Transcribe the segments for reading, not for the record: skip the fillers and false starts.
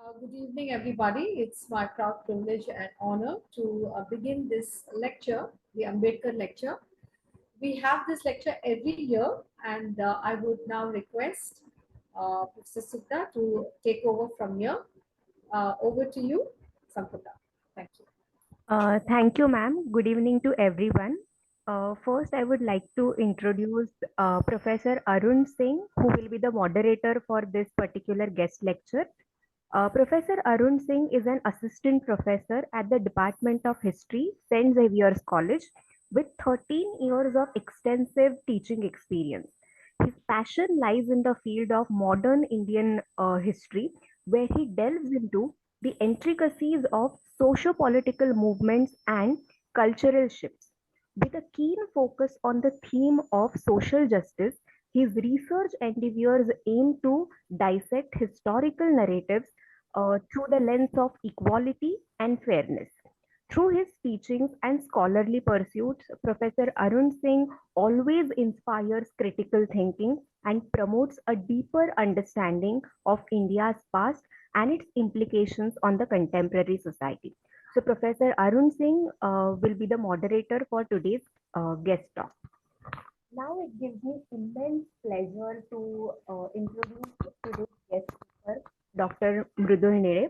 Good evening, everybody. It's my proud privilege and honor to begin this lecture, the Ambedkar Lecture. We have this lecture every year, and I would now request Professor Sukta to take over from here. Over to you, Sampata. Thank you. Thank you, ma'am. Good evening to everyone. First, I would like to introduce Professor Arun Singh, who will be the moderator for this particular guest lecture. Professor Arun Singh is an assistant professor at the Department of History, St. Xavier's College, with 13 years of extensive teaching experience. His passion lies in the field of modern Indian history, where he delves into the intricacies of socio-political movements and cultural shifts. With a keen focus on the theme of social justice, his research endeavors aim to dissect historical narratives through the lens of equality and fairness. Through his teachings and scholarly pursuits, Professor Arun Singh always inspires critical thinking and promotes a deeper understanding of India's past and its implications on the contemporary society. So, Professor Arun Singh will be the moderator for today's guest talk. Now, it gives me immense pleasure to introduce today's guest speaker, Dr. Mridul Nere.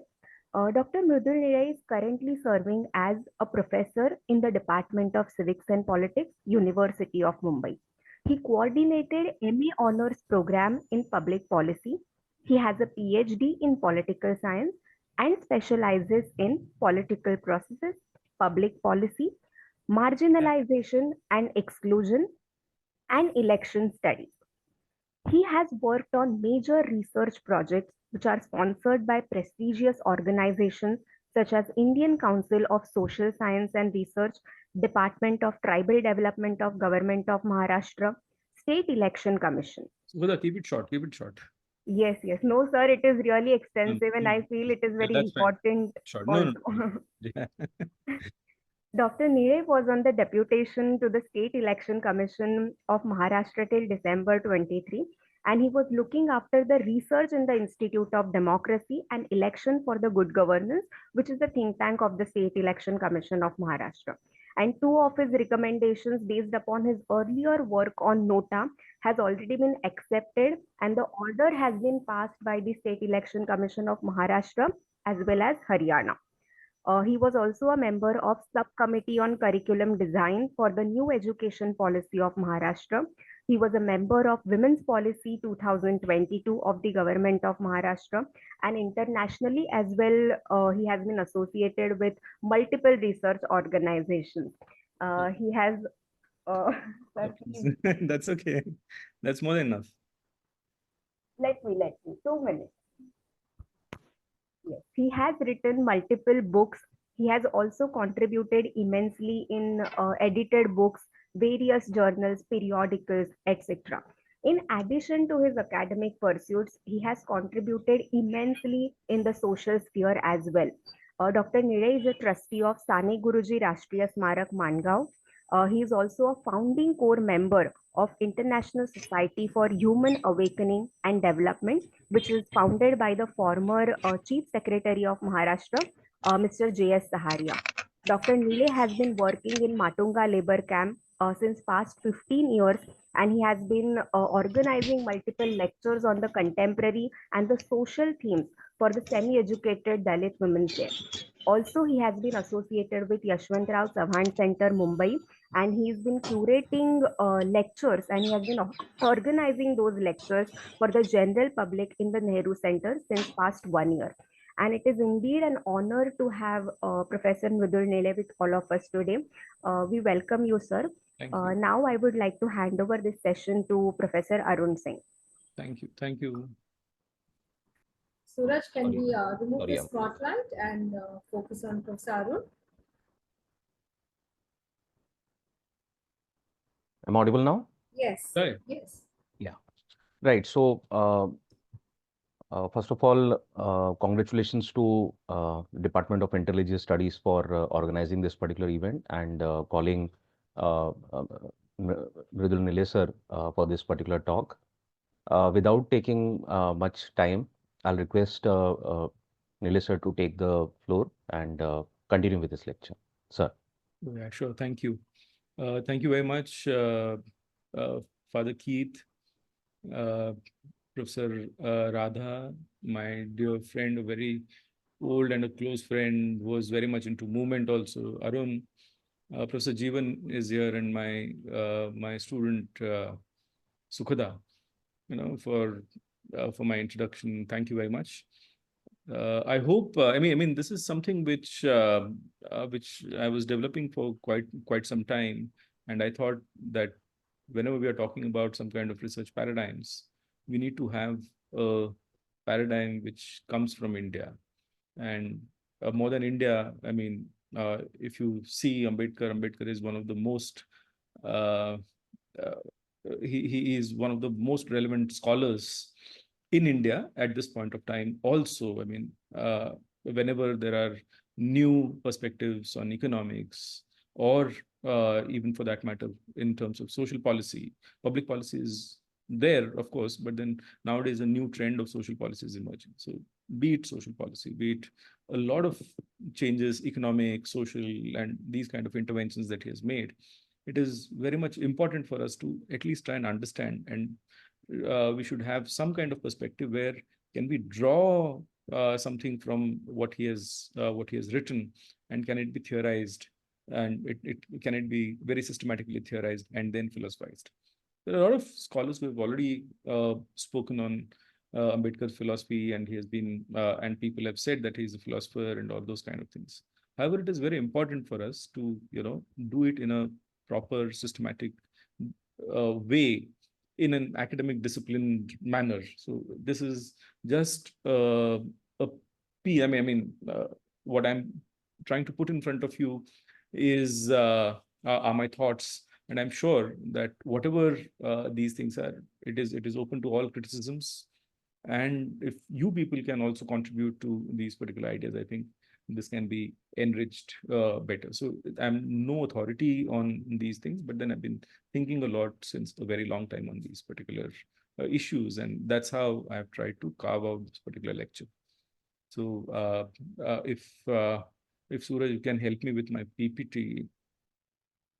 Dr. Mridul Nere is currently serving as a professor in the Department of Civics and Politics, University of Mumbai. He coordinated MA Honours Program in Public Policy. He has a PhD in Political Science and specializes in political processes, public policy, marginalization and exclusion, and election studies. He has worked on major research projects which are sponsored by prestigious organizations such as Indian Council of Social Science and Research, Department of Tribal Development of Government of Maharashtra, State Election Commission. So, keep it short, keep it short. Yes. No, sir, it is really extensive and I feel it is very important. Short. No. Dr. Nere was on the deputation to the State Election Commission of Maharashtra till December 23, and he was looking after the research in the Institute of Democracy and Election for the Good Governance, which is the think tank of the State Election Commission of Maharashtra. And two of his recommendations based upon his earlier work on NOTA has already been accepted, and the order has been passed by the State Election Commission of Maharashtra as well as Haryana. He was also a member of Subcommittee on Curriculum Design for the New Education Policy of Maharashtra. He was a member of Women's Policy 2022 of the Government of Maharashtra, and internationally as well, he has been associated with multiple research organizations. He has... That's okay. That's more than enough. Let me, 2 minutes. Yes, he has written multiple books. He has also contributed immensely in edited books, various journals, periodicals, etc. In addition to his academic pursuits, he has contributed immensely in the social sphere as well. Dr. Nere is a trustee of Sane Guruji Rashtriya Smarak Mangaon. He is also a founding core member of International Society for Human Awakening and Development, which is founded by the former Chief Secretary of Maharashtra, Mr. J.S. Saharia. Dr. Nere has been working in Matunga labor camp since past 15 years, and he has been organizing multiple lectures on the contemporary and the social themes for the semi-educated Dalit women there. Also, he has been associated with Yashwantrao Savan Center, Mumbai, and he's been curating lectures, and he has been organizing those lectures for the general public in the Nehru Center since past 1 year. And it is indeed an honor to have Professor Mridul Nere with all of us today. We welcome you, sir. Thank you. Now I would like to hand over this session to Professor Arun Singh. Thank you. Suraj, can we remove the spotlight and focus on Professor Arun? I'm audible now? Yes. Right. Yes. Yeah. Right. So, first of all, congratulations to Department of Intelligence Studies for organizing this particular event and calling Mridul Nere sir for this particular talk. Without taking much time, I'll request Nilesh sir to take the floor and continue with this lecture. Sir. Yeah, sure. Thank you. Thank you very much, Father Keith, uh, Professor Radha, my dear friend, a very old and a close friend, was very much into movement also. Arun, Professor Jeevan is here, and my student Sukhada, for my introduction. Thank you very much. I hope. I mean, this is something which I was developing for quite some time, and I thought that whenever we are talking about some kind of research paradigms, we need to have a paradigm which comes from India, and more than India. I mean, if you see Ambedkar is one of the most uh, uh, he is one of the most relevant scholars in India at this point of time. Also, I mean, whenever there are new perspectives on economics, or even for that matter, in terms of social policy, public policy is there, of course, but then nowadays a new trend of social policy is emerging. So, be it social policy, be it a lot of changes, economic, social, and these kind of interventions that he has made, it is very much important for us to at least try and understand, and we should have some kind of perspective where can we draw something from what he has written, and can it be theorized, and it can it be very systematically theorized and then philosophized. There are a lot of scholars who have already spoken on Ambedkar's philosophy, and he has been and people have said that he's a philosopher and all those kind of things. However, it is very important for us to do it in a proper systematic way, in an academic disciplined manner. So this is just a what I'm trying to put in front of you is are my thoughts, and I'm sure that whatever these things are, it is open to all criticisms. And if you people can also contribute to these particular ideas, I think this can be enriched better. So I'm no authority on these things, but then I've been thinking a lot since a very long time on these particular issues, and that's how I've tried to carve out this particular lecture. So if Suraj, you can help me with my PPT.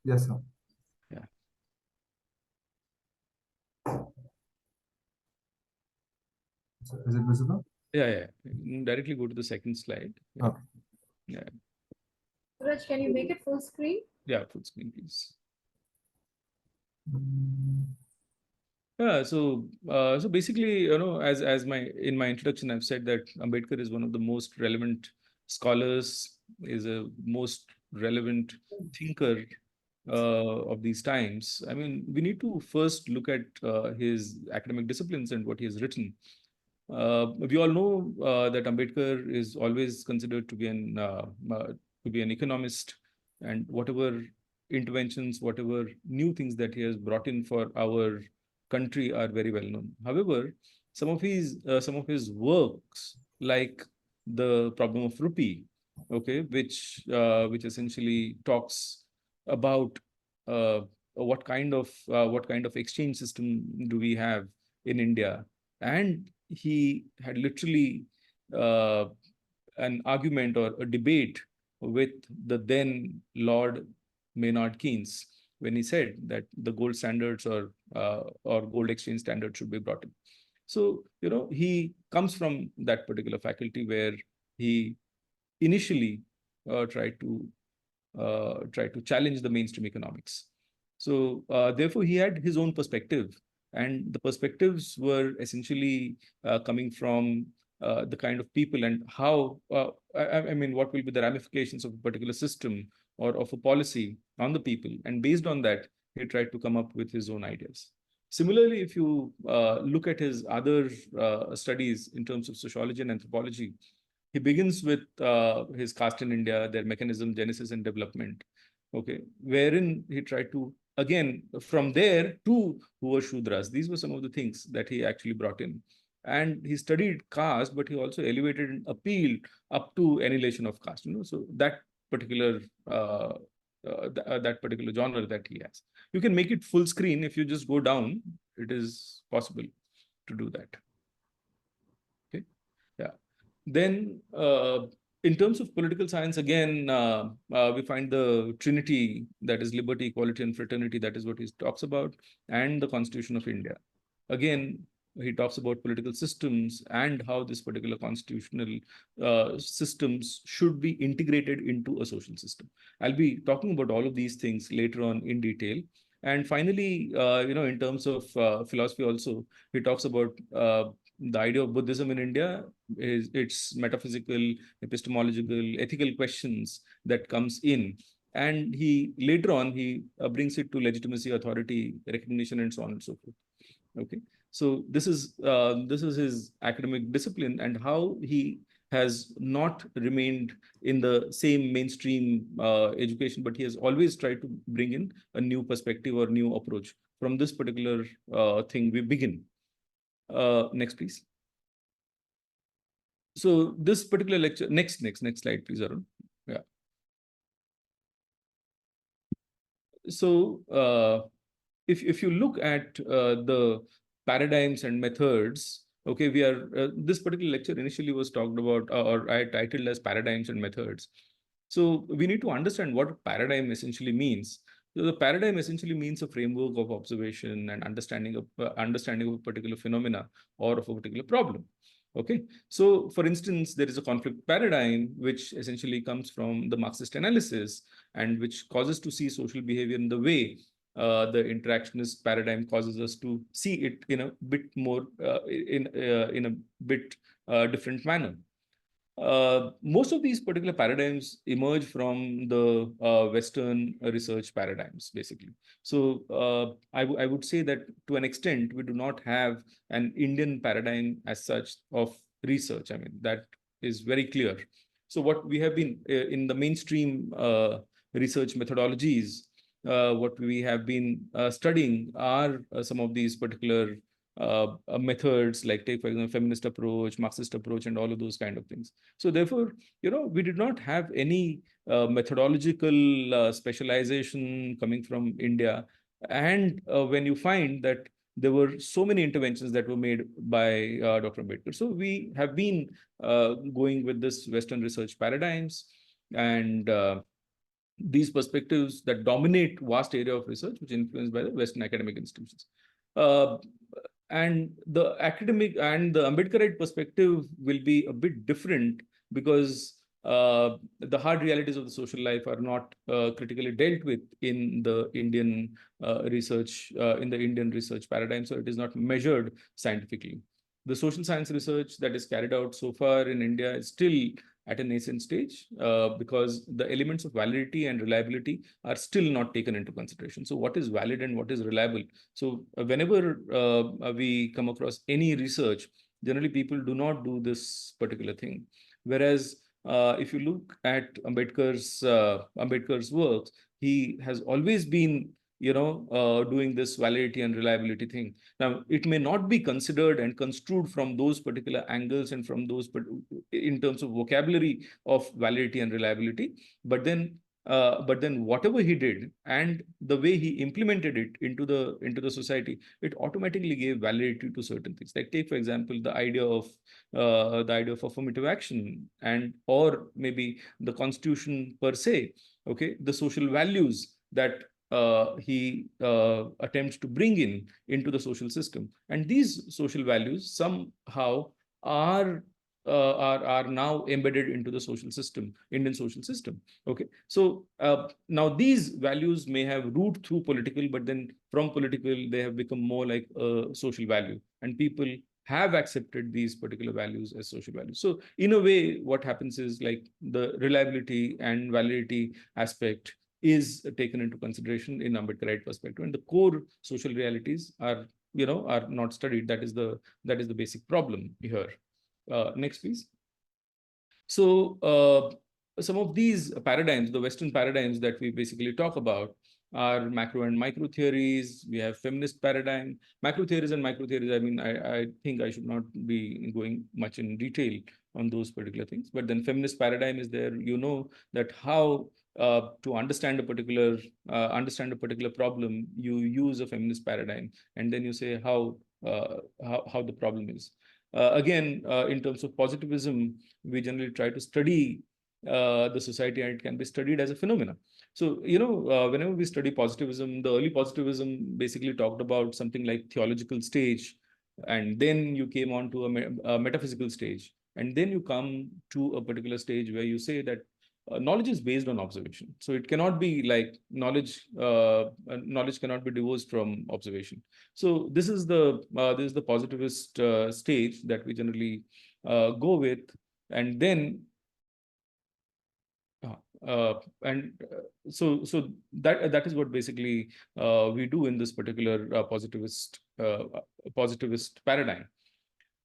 Yes, sir. Yeah. So is it visible? Yeah. Directly go to the second slide. Yeah. Okay. Yeah. Suraj, can you make it full screen? Yeah, full screen, please. Mm, Yeah, so basically, as in my introduction, I've said that Ambedkar is one of the most relevant scholars, is a most relevant thinker of these times. I mean, we need to first look at his academic disciplines and what he has written. We all know that Ambedkar is always considered to be an economist, and whatever interventions, whatever new things that he has brought in for our country are very well known. However, some of his works, like the problem of rupee, okay, which essentially talks about what kind of exchange system do we have in India, and he had literally uh, an argument or a debate with the then Lord Maynard Keynes, when he said that the gold standards or gold exchange standards should be brought in. So he comes from that particular faculty where he initially tried to challenge the mainstream economics. So therefore, he had his own perspective, and the perspectives were essentially coming from the kind of people, and how I mean, what will be the ramifications of a particular system or of a policy on the people, and based on that, he tried to come up with his own ideas. Similarly, if you look at his other studies in terms of sociology and anthropology, he begins with his caste in India, their mechanism, genesis, and development. Okay, wherein he tried to, again, from there to who were Shudras. These were some of the things that he actually brought in. And he studied caste, but he also elevated and appealed up to annihilation of caste. So that particular that particular genre that he has. You can make it full screen if you just go down. It is possible to do that. Okay, yeah. Then, in terms of political science, again, we find the Trinity, that is liberty, equality, and fraternity. That is what he talks about, and the Constitution of India. Again, he talks about political systems and how this particular constitutional systems should be integrated into a social system. I'll be talking about all of these things later on in detail. And finally, in terms of philosophy also, he talks about the idea of Buddhism in India is its metaphysical, epistemological, ethical questions that comes in. And he later on, he brings it to legitimacy, authority, recognition, and so on and so forth. Okay, so this is his academic discipline and how he has not remained in the same mainstream education, but he has always tried to bring in a new perspective or new approach. From this particular thing, we begin. Next, please. So this particular lecture, next slide, please, Arun. Yeah. So if you look at the paradigms and methods, okay, we are this particular lecture initially was talked about, or I titled as paradigms and methods. So we need to understand what paradigm essentially means. So the paradigm essentially means a framework of observation and understanding of a particular phenomena or of a particular problem. Okay, so for instance, there is a conflict paradigm which essentially comes from the Marxist analysis and which causes to see social behavior in the way the interactionist paradigm causes us to see it in a bit more in a bit different manner. Most of these particular paradigms emerge from the Western research paradigms, basically. So I would say that to an extent, we do not have an Indian paradigm as such of research. I mean, that is very clear. So what we have been in the mainstream research methodologies, what we have been studying are some of these particular methods, like take, for example, feminist approach, Marxist approach, and all of those kind of things. So therefore, we did not have any methodological specialization coming from India. And when you find that there were so many interventions that were made by Dr. Ambedkar. So we have been going with this Western research paradigms and these perspectives that dominate vast area of research, which influenced by the Western academic institutions. And the academic and the Ambedkarite perspective will be a bit different because the hard realities of the social life are not critically dealt with in the Indian research paradigm. So it is not measured scientifically. The social science research that is carried out so far in India is still at a nascent stage because the elements of validity and reliability are still not taken into consideration. So what is valid and what is reliable? So whenever we come across any research, generally people do not do this particular thing. Whereas if you look at Ambedkar's works, he has always been doing this validity and reliability thing. Now, it may not be considered and construed from those particular angles and from those, in terms of vocabulary of validity and reliability, but then whatever he did and the way he implemented it into the society, it automatically gave validity to certain things. Like take, for example, the idea of affirmative action and or maybe the Constitution per se. Okay, the social values that he attempts to bring into the social system, and these social values somehow are now embedded into the social system, Indian social system. Okay, so now these values may have root through political, but then from political they have become more like a social value, and people have accepted these particular values as social values. So in a way, what happens is like the reliability and validity aspect is taken into consideration in Ambedkarite perspective, and the core social realities are not studied. That is the basic problem here. Next, please. So some of these paradigms, the Western paradigms that we basically talk about, are macro and micro theories. We have feminist paradigm, macro theories and micro theories. I mean, I think I should not be going much in detail on those particular things. But then feminist paradigm is there. You know that how to understand a particular problem, you use a feminist paradigm, and then you say how the problem is. Again, in terms of positivism, we generally try to study the society, and it can be studied as a phenomena. So, whenever we study positivism, the early positivism basically talked about something like theological stage, and then you came on to a metaphysical stage, and then you come to a particular stage where you say that knowledge is based on observation. So it cannot be like knowledge. Knowledge cannot be divorced from observation. So this is the positivist stage that we generally go with, and then so that is what basically we do in this particular positivist paradigm.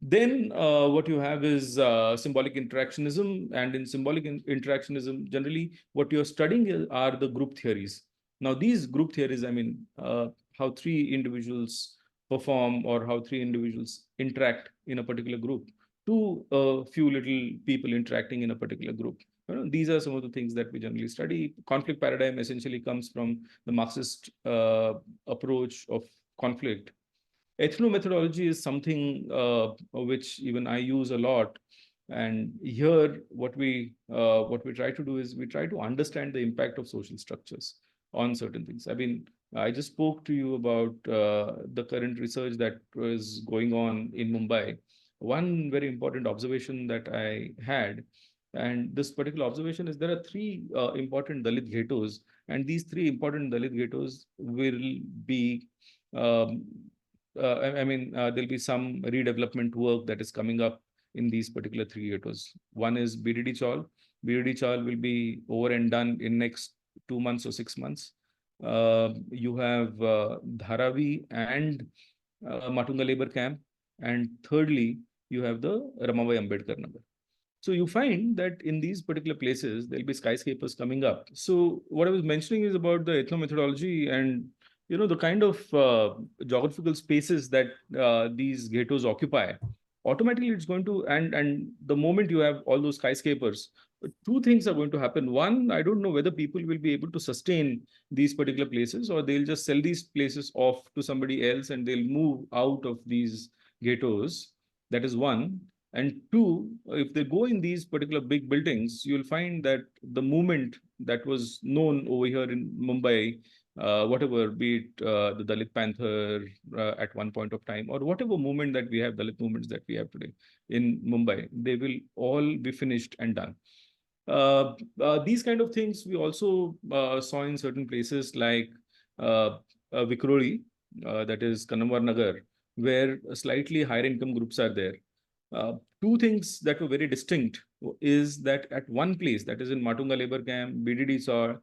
Then what you have is symbolic interactionism, and in symbolic interactionism, generally what you're studying are the group theories. Now, these group theories, I mean, how three individuals perform or how three individuals interact in a particular group to a few little people interacting in a particular group. These are some of the things that we generally study. Conflict paradigm essentially comes from the Marxist approach of conflict. Ethnomethodology is something which even I use a lot. And here, what we try to do is we try to understand the impact of social structures on certain things. I mean, I just spoke to you about the current research that was going on in Mumbai. One very important observation that I had, and this particular observation is there are three important Dalit ghettos, and these three important Dalit ghettos will be there'll be some redevelopment work that is coming up in these particular three ghettos. One is BDD Chawl. BDD Chawl will be over and done in next 2 months or 6 months. You have Dharavi and Matunga labor camp. And thirdly, you have the Ramabai Ambedkar Nagar. So you find that in these particular places, there'll be skyscrapers coming up. So what I was mentioning is about the ethnomethodology and the kind of geographical spaces that these ghettos occupy. Automatically, it's going to, and the moment you have all those skyscrapers, two things are going to happen. One, I don't know whether people will be able to sustain these particular places, or they'll just sell these places off to somebody else and they'll move out of these ghettos. That is one. And two, if they go in these particular big buildings, you'll find that the movement that was known over here in Mumbai, whatever, be it the Dalit Panther at one point of time, or whatever movement that we have, Dalit movements that we have today in Mumbai, they will all be finished and done. These kind of things we also saw in certain places like Vikroli, that is Kannamwar Nagar, where slightly higher income groups are there. Two things that were very distinct is that at one place, that is in Matunga labor camp, BDD saw,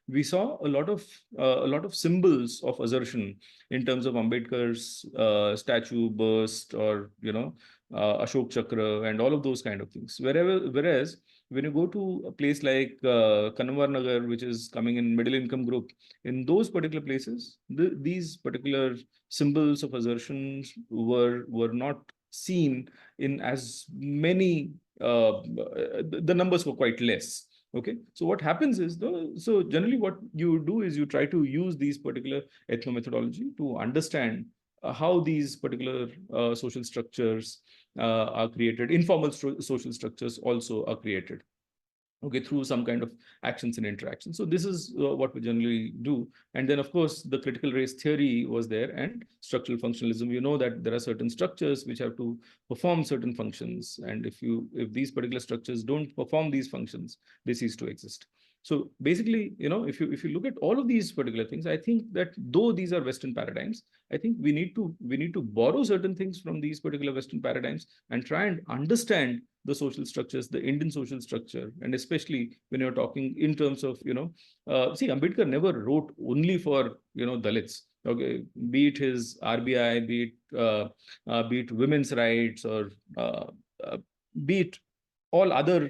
we saw a lot of symbols of assertion in terms of Ambedkar's statue burst, or Ashok Chakra and all of those kind of things. Whereas when you go to a place like Kannamwar Nagar, which is coming in middle income group, in those particular places, these particular symbols of assertions were not seen in as many. The numbers were quite less. Okay, so what happens is, so generally what you do is you try to use these particular ethnomethodology to understand how these particular social structures are created. Informal social structures also are created, okay, through some kind of actions and interactions. So this is what we generally do. And then, of course, the critical race theory was there, and structural functionalism. You know that there are certain structures which have to perform certain functions, and if these particular structures don't perform these functions, they cease to exist. So basically, if you look at all of these particular things, I think that though these are Western paradigms, I think we need to borrow certain things from these particular Western paradigms and try and understand the social structures, the Indian social structure, and especially when you're talking in terms of, see, Ambedkar never wrote only for, Dalits. Okay, be it his RBI, be it women's rights, or be it all other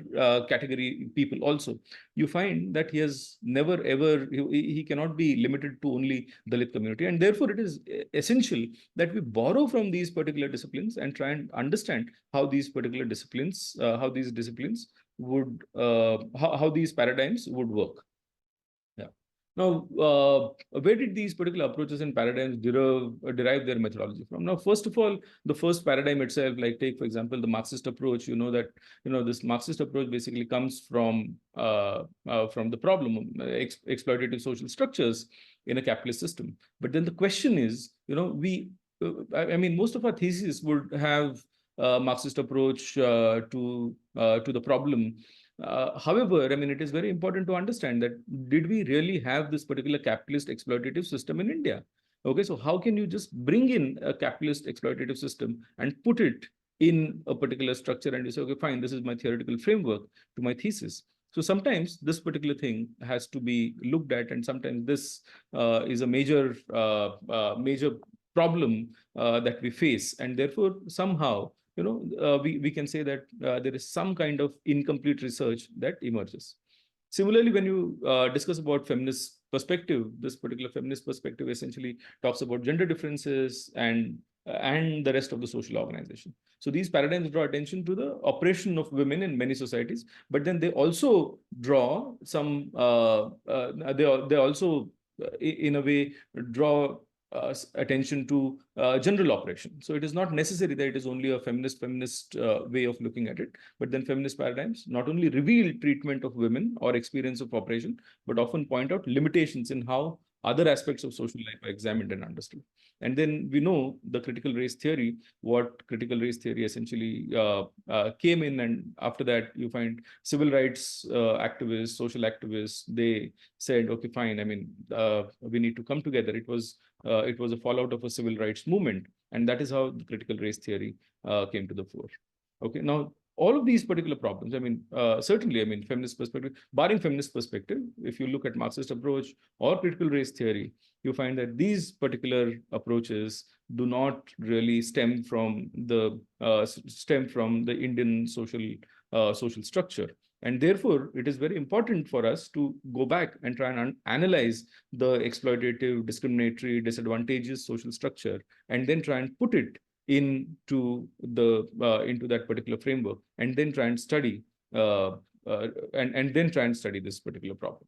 category people also, you find that he has never ever, he cannot be limited to only Dalit community. And therefore, it is essential that we borrow from these particular disciplines and try and understand how these particular disciplines, how these paradigms would work. Yeah. Now, where did these particular approaches and paradigms derive their methodology from? Now, first of all, the first paradigm itself, like take, for example, the Marxist approach, this Marxist approach basically comes from the problem of exploitative social structures in a capitalist system. But then the question is, I mean, most of our theses would have Marxist approach to the problem. However, I mean, it is very important to understand that did we really have this particular capitalist exploitative system in India? Okay, so how can you just bring in a capitalist exploitative system and put it in a particular structure and you say, okay, fine, this is my theoretical framework to my thesis. So sometimes this particular thing has to be looked at, and sometimes this is a major problem that we face, and therefore somehow we can say that there is some kind of incomplete research that emerges. Similarly, when you discuss about feminist perspective, this particular feminist perspective essentially talks about gender differences and the rest of the social organization. So these paradigms draw attention to the oppression of women in many societies, but then they also draw some, they also in a way draw attention to general oppression. So it is not necessary that it is only a feminist way of looking at it, but then feminist paradigms not only reveal treatment of women or experience of oppression, but often point out limitations in how other aspects of social life are examined and understood. And then we know the critical race theory, what critical race theory essentially came in, and after that you find civil rights activists, social activists, they said, okay, fine, I mean, we need to come together. It was a fallout of a civil rights movement, and that is how the critical race theory came to the fore. Okay, now all of these particular problems, I mean, certainly, I mean, feminist perspective, barring feminist perspective, if you look at Marxist approach or critical race theory, you find that these particular approaches do not really stem from the Indian social structure. And therefore, it is very important for us to go back and try and analyze the exploitative, discriminatory, disadvantageous social structure, and then try and put it into that particular framework, and then try and study this particular problem.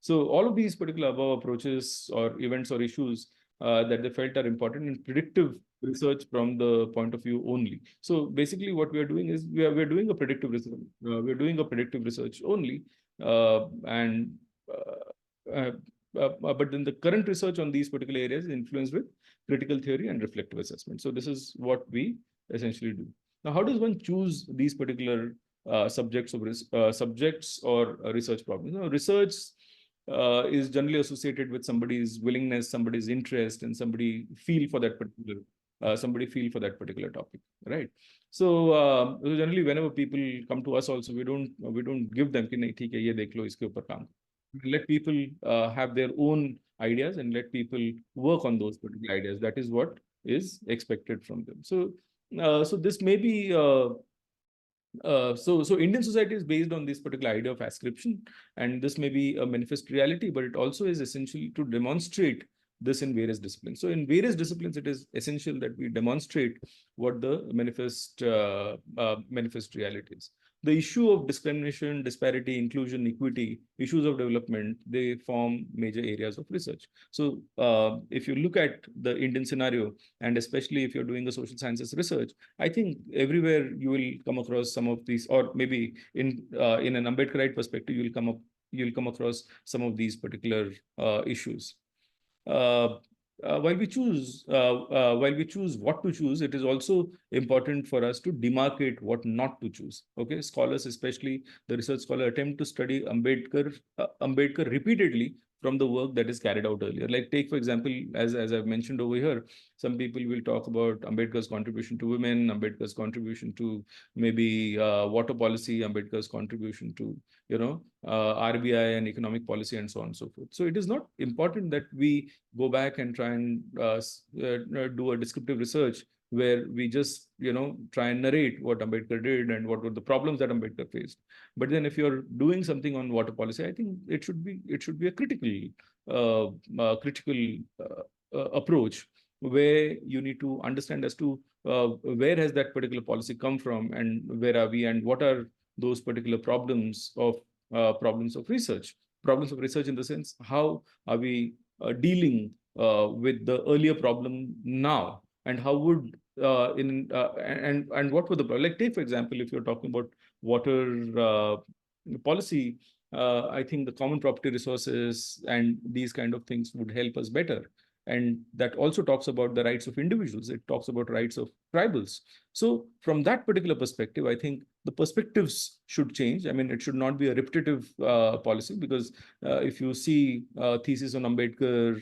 So all of these particular above approaches or events or issues that they felt are important in predictive research from the point of view only. So basically what we are doing is we are doing a predictive research. We're doing a predictive research only. But then the current research on these particular areas is influenced with critical theory and reflective assessment. So this is what we essentially do. Now, how does one choose these particular subjects or research problems? Now, research is generally associated with somebody's willingness, somebody's interest, and somebody feel for that particular topic, right? So generally, whenever people come to us, also we don't give them कि नहीं ठीक है ये देख लो इसके ऊपर काम. Let people have their own ideas and let people work on those particular ideas. That is what is expected from them. So this may be. So Indian society is based on this particular idea of ascription, and this may be a manifest reality, but it also is essential to demonstrate this in various disciplines. So in various disciplines, it is essential that we demonstrate what the manifest reality is. The issue of discrimination, disparity, inclusion, equity, issues of development, they form major areas of research. So if you look at the Indian scenario, and especially if you're doing a social sciences research, I think everywhere you will come across some of these, or maybe in an Ambedkarite perspective, you'll come across some of these particular issues. While we choose what to choose, it is also important for us to demarcate what not to choose. Okay, scholars, especially the research scholar, attempt to study Ambedkar repeatedly from the work that is carried out earlier. Like take, for example, as I've mentioned over here, some people will talk about Ambedkar's contribution to women, Ambedkar's contribution to maybe water policy, Ambedkar's contribution to RBI and economic policy, and so on and so forth. So it is not important that we go back and try and do a descriptive research where we just try and narrate what Ambedkar did and what were the problems that Ambedkar faced. But then if you're doing something on water policy, I think it should be a critical approach, where you need to understand as to where has that particular policy come from, and where are we, and what are those particular problems of research problems of research in the sense, how are we dealing with the earlier problem now, and how would and what were the, like, take for example, if you're talking about water policy, I think the common property resources and these kind of things would help us better. And that also talks about the rights of individuals. It talks about rights of tribals. So from that particular perspective, I think the perspectives should change. I mean, it should not be a repetitive policy, because if you see thesis on Ambedkar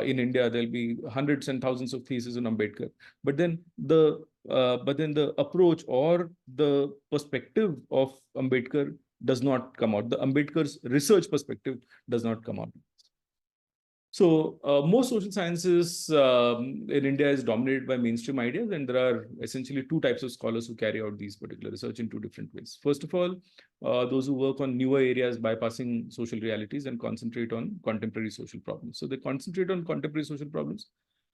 in India, there'll be hundreds and thousands of theses on Ambedkar. But then the approach or the perspective of Ambedkar does not come out. The Ambedkar's research perspective does not come out. So most social sciences in India is dominated by mainstream ideas, and there are essentially two types of scholars who carry out these particular research in two different ways. First of all, those who work on newer areas bypassing social realities and concentrate on contemporary social problems. So they concentrate on contemporary social problems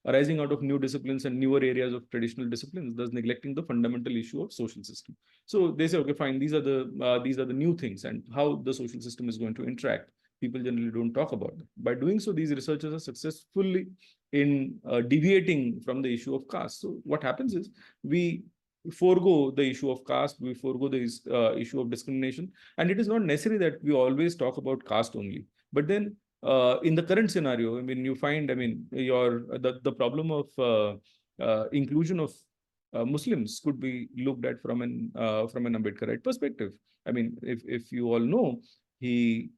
arising out of new disciplines and newer areas of traditional disciplines, thus neglecting the fundamental issue of social system. So they say, okay, fine, these are the new things, and how the social system is going to interact. People generally don't talk about them. By doing so, these researchers are successfully in deviating from the issue of caste. So what happens is, we forego the issue of caste, we forego the issue of discrimination, and it is not necessary that we always talk about caste only. But then in the current scenario, I mean, you find, I mean, the problem of inclusion of Muslims could be looked at from an Ambedkarite perspective. I mean, if you all know, he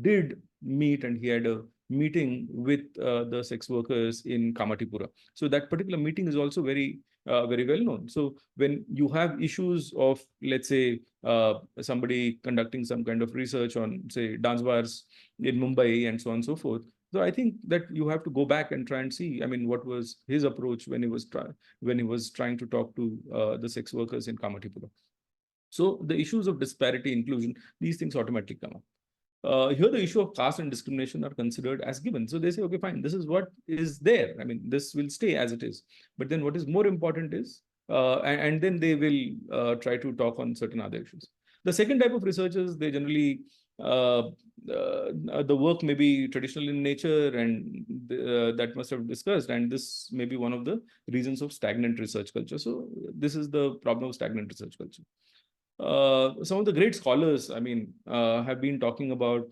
did meet, and he had a meeting with the sex workers in Kamatipura. So that particular meeting is also very well known. So when you have issues of, let's say, somebody conducting some kind of research on, say, dance bars in Mumbai and so on and so forth, so I think that you have to go back and try and see, I mean, what was his approach when he was trying to talk to the sex workers in Kamatipura. So the issues of disparity, inclusion, these things automatically come up. Here, the issue of caste and discrimination are considered as given. So they say, okay, fine, this is what is there. I mean, this will stay as it is. But then what is more important is, and then they will try to talk on certain other issues. The second type of researchers, they generally, the work may be traditional in nature, and that must have discussed. And this may be one of the reasons of stagnant research culture. So this is the problem of stagnant research culture. Some of the great scholars, I mean, have been talking about,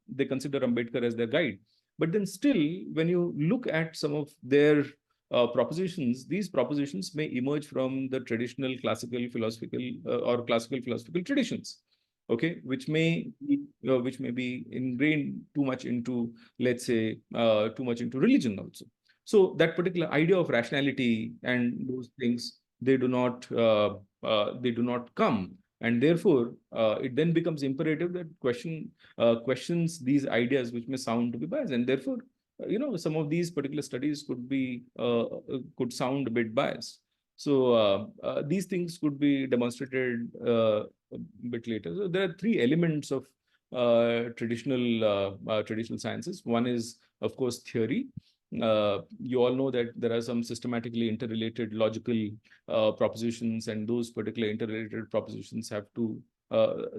they consider Ambedkar as their guide. But then still, when you look at some of their propositions, these propositions may emerge from the traditional classical philosophical or classical philosophical traditions, okay, which may be ingrained too much into, let's say, too much into religion also. So that particular idea of rationality and those things, they do not come, and therefore it then becomes imperative that questions these ideas which may sound to be biased, and therefore some of these particular studies could sound a bit biased. So these things could be demonstrated a bit later. So there are three elements of traditional sciences. One is, of course, theory. You all know that there are some systematically interrelated logical propositions, and those particular interrelated propositions have to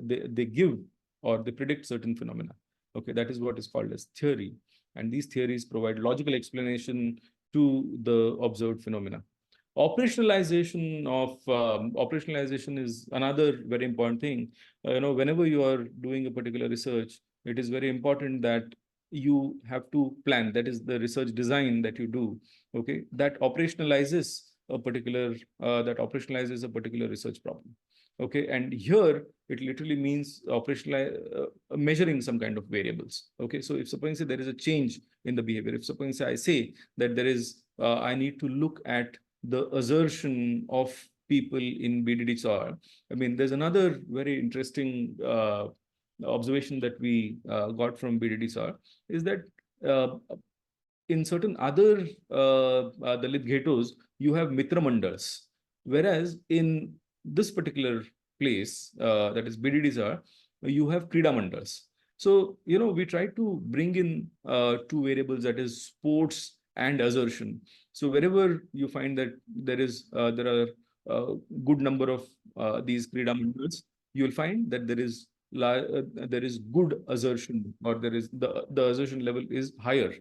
they give or they predict certain phenomena. Okay, that is what is called as theory, and these theories provide logical explanation to the observed phenomena. Operationalization is another very important thing. Whenever you are doing a particular research, it is very important that you have to plan. That is the research design that you do. Okay, that operationalizes a particular research problem. Okay, and here it literally means measuring some kind of variables. Okay, so if suppose there is a change in the behavior, if suppose I say that there is, I need to look at the assertion of people in BDD SOR. I mean, there's another very interesting observation that we got from BDD SOR is that in certain other Dalit ghettos, you have Mitra Mandals, whereas in this particular place, that is BDD SOR, you have Krida Mandals. So, we try to bring in two variables, that is sports and assertion. So wherever you find that there are a good number of these Krida Mandals, you will find that there is there is good assertion, or there is the assertion level is higher.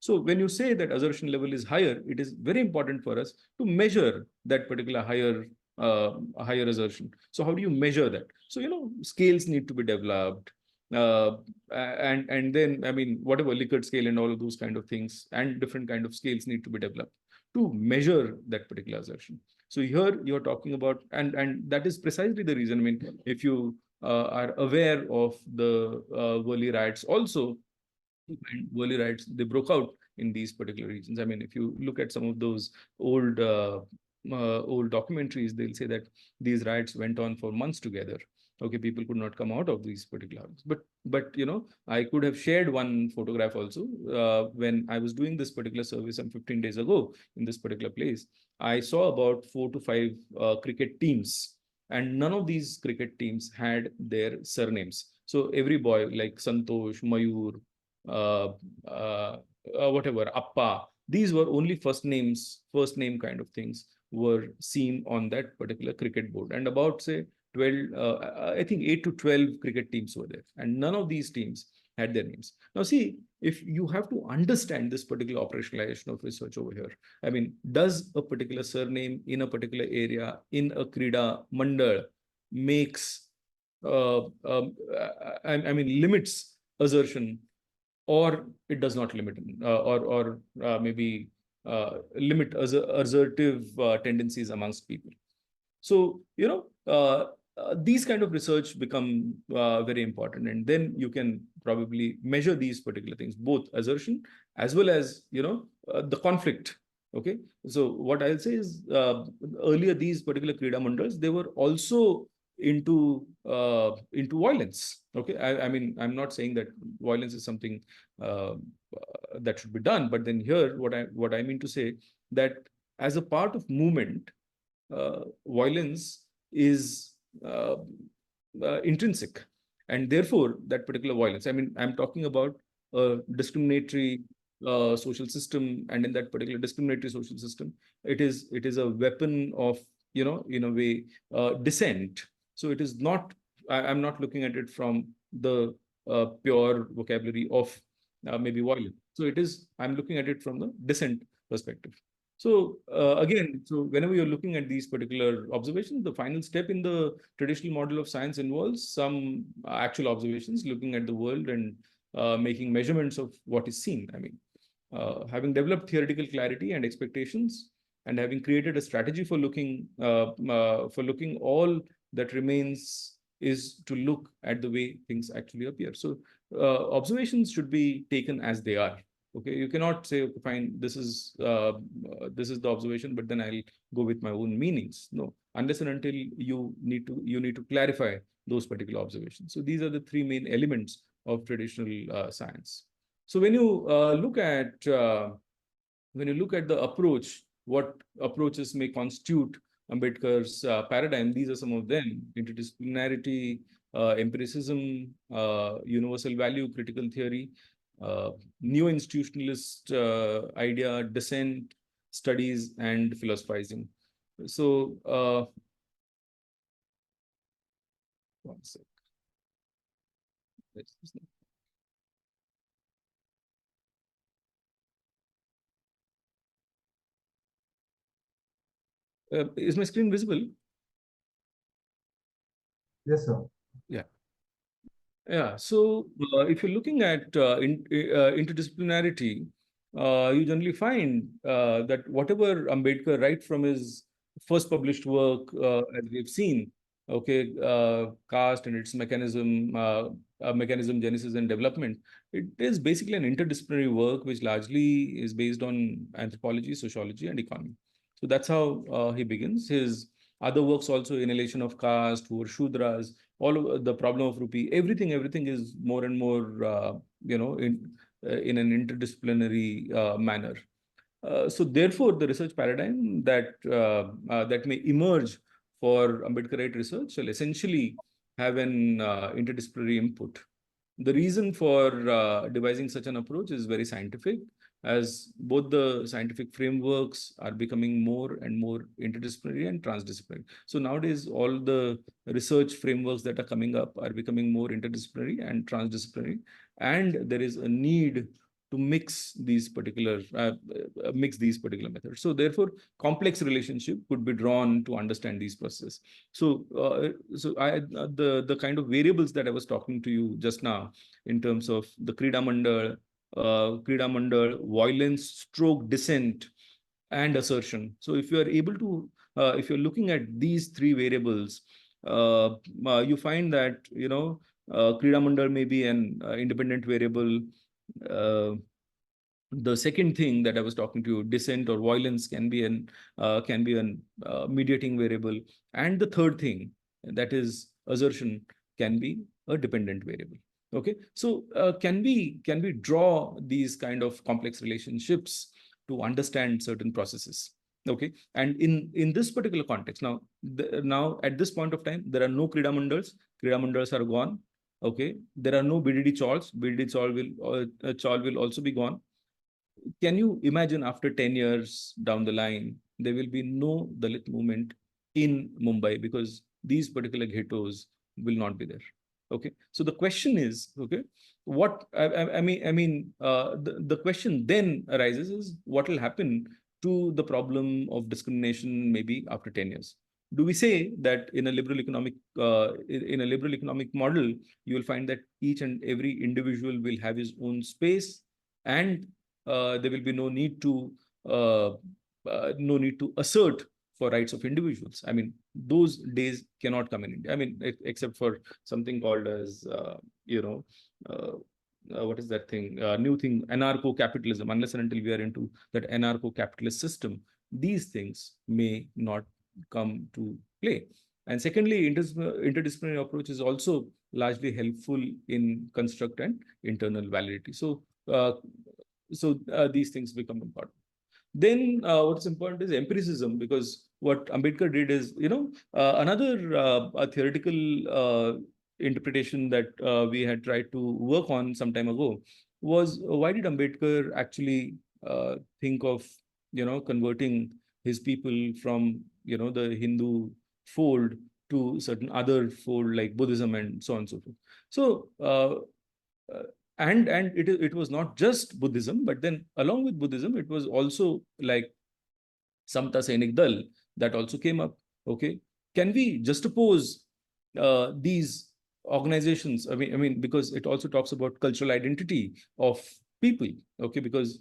So when you say that assertion level is higher, it is very important for us to measure that particular higher assertion. So how do you measure that? So, scales need to be developed. And then, I mean, whatever Likert scale and all of those kind of things, and different kind of scales need to be developed to measure that particular assertion. So here you're talking about, and that is precisely the reason. I mean, if you are aware of the Worli riots also, and Worli riots, they broke out in these particular regions. I mean, if you look at some of those old documentaries, they'll say that these riots went on for months together. Okay, people could not come out of these particular houses. But I could have shared one photograph also when I was doing this particular survey some 15 days ago in this particular place. I saw about 4 to 5 cricket teams, and none of these cricket teams had their surnames. So every boy like Santosh, Mayur, whatever, Appa, these were only first name kind of things were seen on that particular cricket board. And about, say, 12, I think 8 to 12 cricket teams were there, and none of these teams had their names. Now, see, if you have to understand this particular operationalization of research over here, I mean, does a particular surname in a particular area in a Krida Mandal makes, I mean, limits assertion, or it does not limit, or maybe limit assertive tendencies amongst people. So, these kind of research become very important, and then you can probably measure these particular things, both assertion as well as, the conflict. Okay. So what I'll say is, earlier, these particular Krida Mandals, they were also into violence. Okay. I mean, I'm not saying that violence is something that should be done, but then here, what I mean to say, that as a part of movement, violence is intrinsic, and therefore that particular violence, I mean, I'm talking about a discriminatory social system, and in that particular discriminatory social system, it is a weapon of, in a way, dissent. So it is not, I'm not looking at it from the pure vocabulary of maybe violence. So I'm looking at it from the dissent perspective. So again, so whenever you're looking at these particular observations, the final step in the traditional model of science involves some actual observations, looking at the world and making measurements of what is seen. I mean, having developed theoretical clarity and expectations, and having created a strategy for looking, all that remains is to look at the way things actually appear. So observations should be taken as they are. Okay, you cannot say, okay, fine, this is the observation, but then I'll go with my own meanings. No, unless and until you need to clarify those particular observations. So these are the three main elements of traditional science. So when you look at the approach, what approaches may constitute Ambedkar's paradigm, these are some of them: interdisciplinarity, empiricism, universal value, critical theory, neo-institutionalist idea, dissent, studies, and philosophizing. So, one sec. Is my screen visible? Yes, sir. Yeah. Yeah. So if you're looking at interdisciplinarity, you generally find that whatever Ambedkar, right from his first published work, as we've seen, okay, caste and its mechanism, genesis and development, it is basically an interdisciplinary work which largely is based on anthropology, sociology, and economy. So that's how he begins. His other works also, Annihilation of Caste, Who Are Shudras, all of the problem of rupee, everything is more and more, in an interdisciplinary manner. So therefore, the research paradigm that may emerge for Ambedkarite research shall essentially have an interdisciplinary input. The reason for devising such an approach is very scientific, as both the scientific frameworks are becoming more and more interdisciplinary and transdisciplinary. So nowadays, all the research frameworks that are coming up are becoming more interdisciplinary and transdisciplinary, and there is a need to mix these particular methods. So therefore, complex relationship could be drawn to understand these processes. So the kind of variables that I was talking to you just now in terms of the Krida Mandal, violence, stroke, dissent, and assertion. So if you are able to, if you're looking at these three variables, you find that, Krida Mandal may be an independent variable. The second thing that I was talking to you, dissent or violence, can be an mediating variable, and the third thing, that is assertion, can be a dependent variable. Okay, so can we draw these kind of complex relationships to understand certain processes? Okay, and in this particular context, now at this point of time, there are no Krida Mandals. Krida Mandals are gone. Okay, there are no BDD Chawls. BDD Chawl will also be gone. Can you imagine after 10 years down the line, there will be no Dalit movement in Mumbai because these particular ghettos will not be there? Okay, so the question is, okay, what the question then arises is, what will happen to the problem of discrimination maybe after 10 years? Do we say that in a liberal economic model, you will find that each and every individual will have his own space, and there will be no need to assert for rights of individuals? I mean, those days cannot come in India. I mean, except for something called as what is that thing? New thing, anarcho-capitalism. Unless and until we are into that anarcho-capitalist system, these things may not come to play. And secondly, interdisciplinary approach is also largely helpful in construct and internal validity. So these things become important. Then what's important is empiricism, because what Ambedkar did is, another theoretical interpretation that we had tried to work on some time ago was, why did Ambedkar actually think of, converting his people from, the Hindu fold to certain other fold like Buddhism and so on and so forth. So and it was not just Buddhism, but then along with Buddhism, it was also like Samta Sainik Dal that also came up. Okay, can we juxtapose these organizations? I mean, because it also talks about cultural identity of people. Okay, because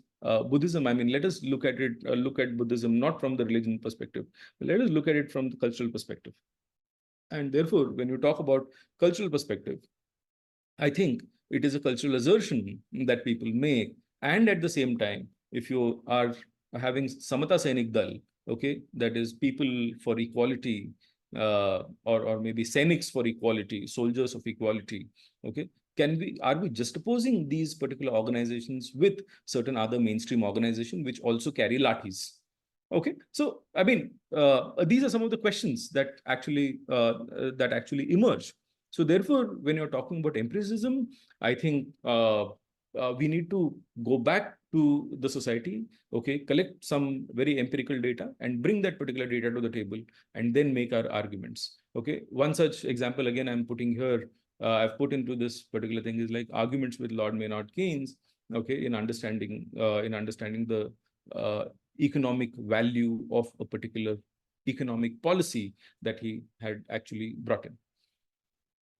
Buddhism, I mean, let us look at it, look at Buddhism not from the religion perspective, but let us look at it from the cultural perspective. And therefore, when you talk about cultural perspective, I think it is a cultural assertion that people make. And at the same time, if you are having Samata Sainik Dal, okay, that is people for equality, or maybe Sainiks for equality, soldiers of equality, okay, are we juxtaposing these particular organizations with certain other mainstream organizations which also carry lathis? Okay, so I mean, these are some of the questions that actually emerge. So therefore, when you're talking about empiricism, I think we need to go back to the society, okay, collect some very empirical data and bring that particular data to the table and then make our arguments. Okay, one such example, again, I'm putting here, I've put into this particular thing, is like arguments with Lord Maynard Keynes, okay, in understanding the economic value of a particular economic policy that he had actually brought in.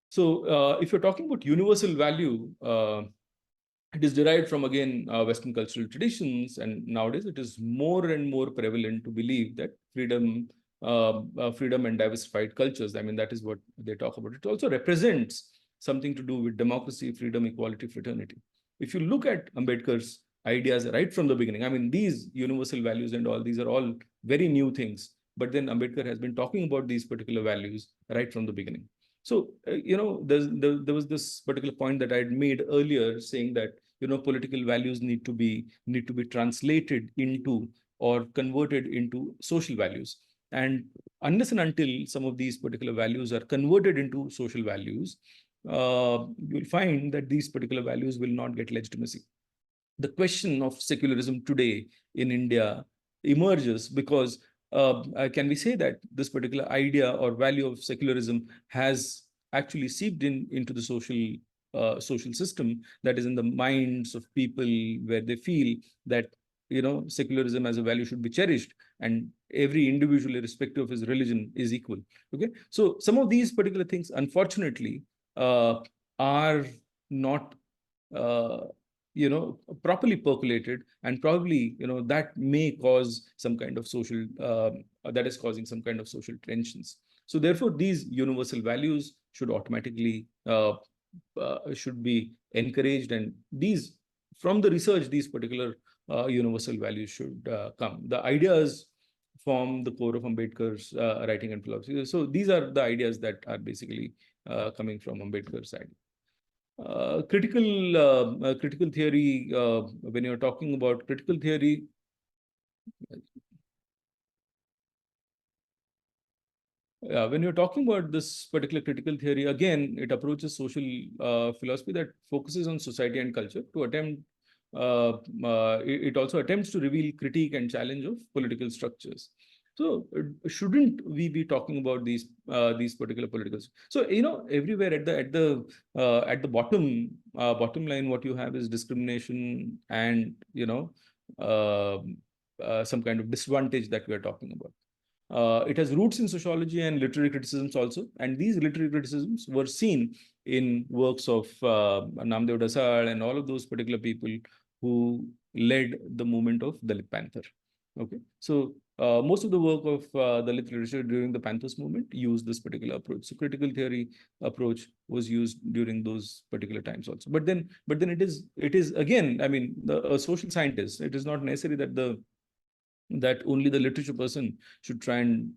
So if you're talking about universal value, it is derived from, again, Western cultural traditions. And nowadays, it is more and more prevalent to believe that freedom and diversified cultures, I mean, that is what they talk about. It also represents something to do with democracy, freedom, equality, fraternity. If you look at Ambedkar's ideas right from the beginning, I mean, these universal values and all, these are all very new things. But then Ambedkar has been talking about these particular values right from the beginning. So, there was this particular point that I had made earlier, saying that, political values need to be translated into or converted into social values. And unless and until some of these particular values are converted into social values, you'll find that these particular values will not get legitimacy. the question of secularism today in India emerges because can we say that this particular idea or value of secularism has actually seeped into the social system that is in the minds of people, where they feel that secularism as a value should be cherished, and every individual, irrespective of his religion, is equal. Okay, so some of these particular things, unfortunately, are not properly percolated, and probably that may cause some kind of social that is causing some kind of social tensions. So therefore these universal values should automatically should be encouraged, and these, from the research, these particular universal values should come. The ideas form the core of Ambedkar's writing and philosophy. So these are the ideas that are basically coming from Ambedkar's side. Critical theory, when you're talking about critical theory, when you're talking about this particular critical theory, again, it approaches social philosophy that focuses on society and culture to attempt, it also attempts to reveal, critique, and challenge of political structures. So shouldn't we be talking about these particular politicals? So everywhere at the bottom line, what you have is discrimination and some kind of disadvantage that we are talking about. It has roots in sociology and literary criticisms also, and these literary criticisms were seen in works of Namdev Dasal and all of those particular people who led the movement of Dalit Panther. Okay, so most of the work of Dalit literature during the Panthers movement used this particular approach. So critical theory approach was used during those particular times also. But then it is again, I mean, a social scientist, it is not necessary that only the literature person should try and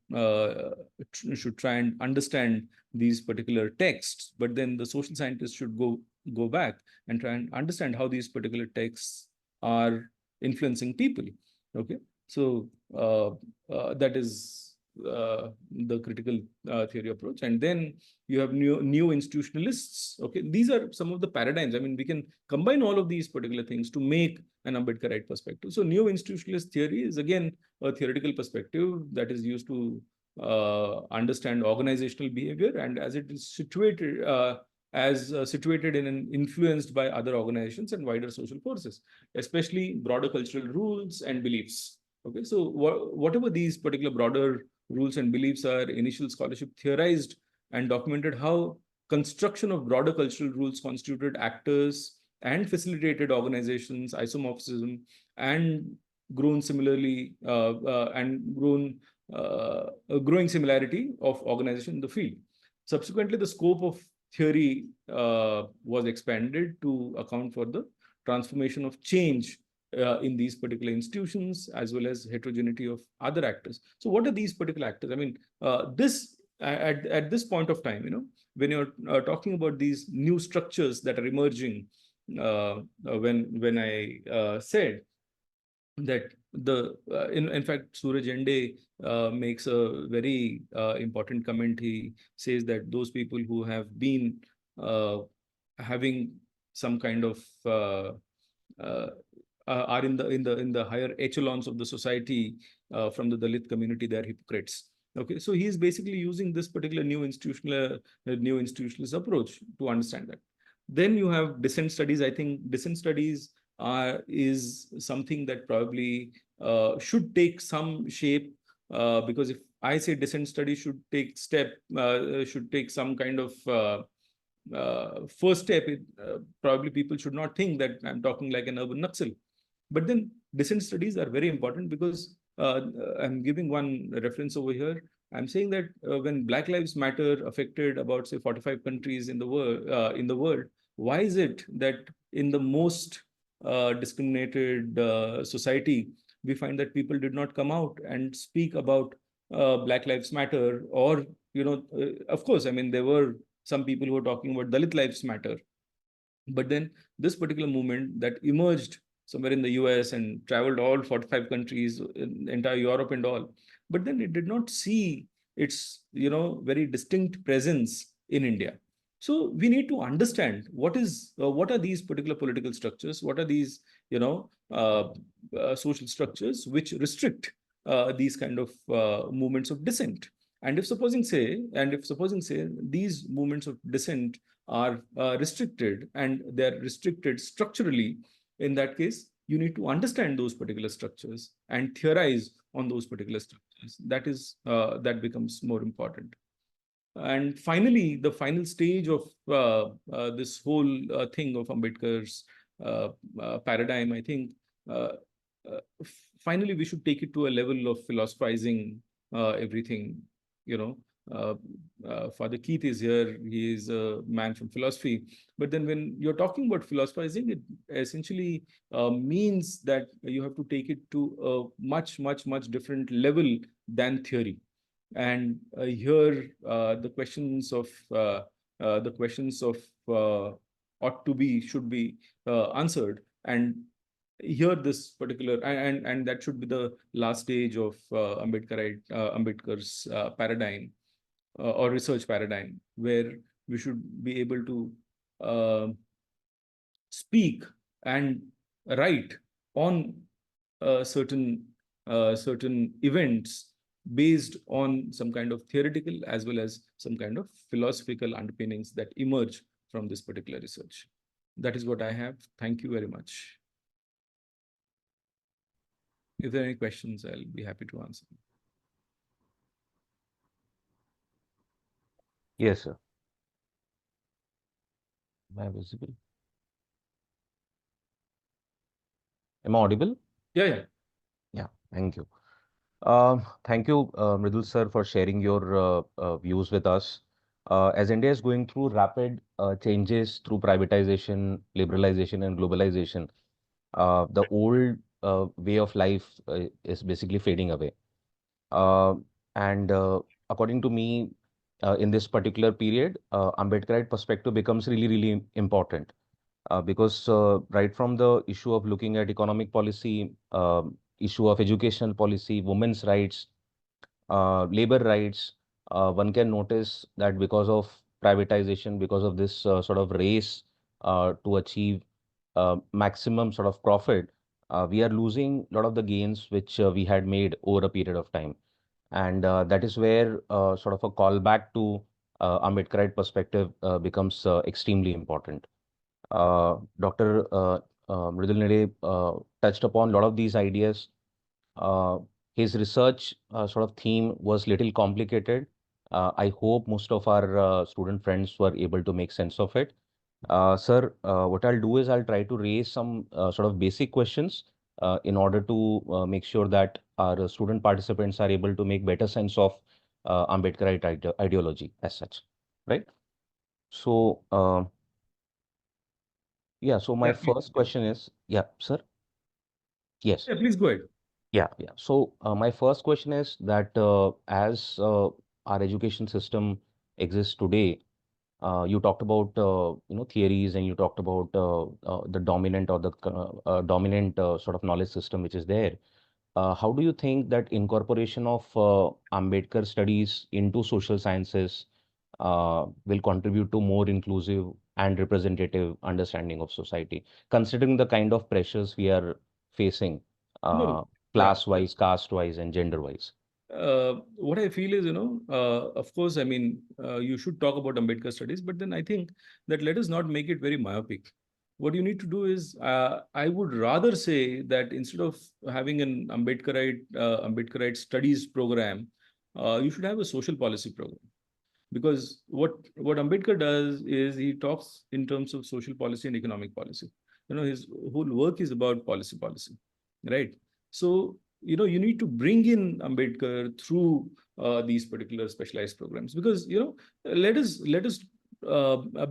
understand these particular texts, but then the social scientist should go back and try and understand how these particular texts are influencing people. Okay, so that is the critical theory approach. And then you have new institutionalists. Okay, these are some of the paradigms. I mean, we can combine all of these particular things to make an Ambedkarite perspective. So neo-institutionalist theory is again a theoretical perspective that is used to understand organizational behavior, and as it is situated situated in and influenced by other organizations and wider social forces, especially broader cultural rules and beliefs. Okay, so whatever these particular broader rules and beliefs are, initial scholarship theorized and documented how construction of broader cultural rules constituted actors and facilitated organizations, isomorphism, and grown similarly growing similarity of organization in the field. Subsequently, the scope of theory was expanded to account for the transformation of change in these particular institutions, as well as heterogeneity of other actors. So what are these particular actors? I mean, this at this point of time, when you're talking about these new structures that are emerging, when I said that in fact, Suraj Ende makes a very important comment. He says that those people who have been having some kind of are in the higher echelons of the society from the Dalit community, they are hypocrites. Okay, so he is basically using this particular new institutionalist approach to understand that. Then you have dissent studies. I think dissent studies is something that probably should take some shape, because if I say dissent studies should take some kind of first step, probably people should not think that I'm talking like an urban Naxal. But then dissent studies are very important because I'm giving one reference over here. I'm saying that when Black Lives Matter affected about, say, 45 countries in the world, why is it that in the most discriminated society, we find that people did not come out and speak about Black Lives Matter? Or, of course, I mean, there were some people who were talking about Dalit Lives Matter. But then this particular movement that emerged somewhere in the US and traveled all 45 countries, in entire Europe and all, but then it did not see its very distinct presence in India. So we need to understand what are these particular political structures, what are these social structures which restrict these kind of movements of dissent. And if supposing say these movements of dissent are restricted, and they're restricted structurally, in that case, you need to understand those particular structures and theorize on those particular structures. That becomes more important. And finally, the final stage of this whole thing of Ambedkar's paradigm, I think, uh, finally we should take it to a level of philosophizing everything. You know, Father Keith is here; he is a man from philosophy. But then, when you're talking about philosophizing, it essentially means that you have to take it to a much, much, much different level than theory. And here the questions of ought to be, should be answered. And here this particular, and that should be the last stage of Ambedkar's paradigm or research paradigm, where we should be able to speak and write on certain events based on some kind of theoretical as well as some kind of philosophical underpinnings that emerge from this particular research. That is what I have. Thank you very much. If there are any questions, I'll be happy to answer. Yes, sir. Am I visible? Am I audible? Yeah. Yeah, thank you. Thank you, Mridul sir, for sharing your views with us. As India is going through rapid changes through privatization, liberalization, and globalization, the old way of life is basically fading away. And according to me, in this particular period, Ambedkarite perspective becomes really, really important. Because right from the issue of looking at economic policy, issue of educational policy, women's rights, labor rights, one can notice that because of privatization, because of this sort of race to achieve maximum sort of profit, we are losing a lot of the gains which we had made over a period of time. And that is where sort of a callback to Ambedkarite perspective becomes extremely important. Dr. Mridul Nede touched upon a lot of these ideas. Uh, his research sort of theme was little complicated. I hope most of our student friends were able to make sense of it. Sir, what I'll do is I'll try to raise some sort of basic questions in order to make sure that our student participants are able to make better sense of Ambedkarite ideology as such, right? So, yeah, so my Yeah, please. first question is, yeah, sir. Yes. Yeah, please go ahead. Yeah. So my first question is that as our education system exists today, you talked about theories, and you talked about the dominant or the dominant sort of knowledge system which is there. How do you think that incorporation of Ambedkar studies into social sciences will contribute to more inclusive and representative understanding of society, considering the kind of pressures we are facing, No, right. class-wise, caste-wise, and gender-wise? What I feel is, of course, I mean, you should talk about Ambedkar studies, but then I think that let us not make it very myopic. What you need to do is, I would rather say that instead of having an Ambedkarite studies program, you should have a social policy program. Because what Ambedkar does is he talks in terms of social policy and economic policy. His whole work is about policy, right? So you need to bring in Ambedkar through these particular specialized programs, because let us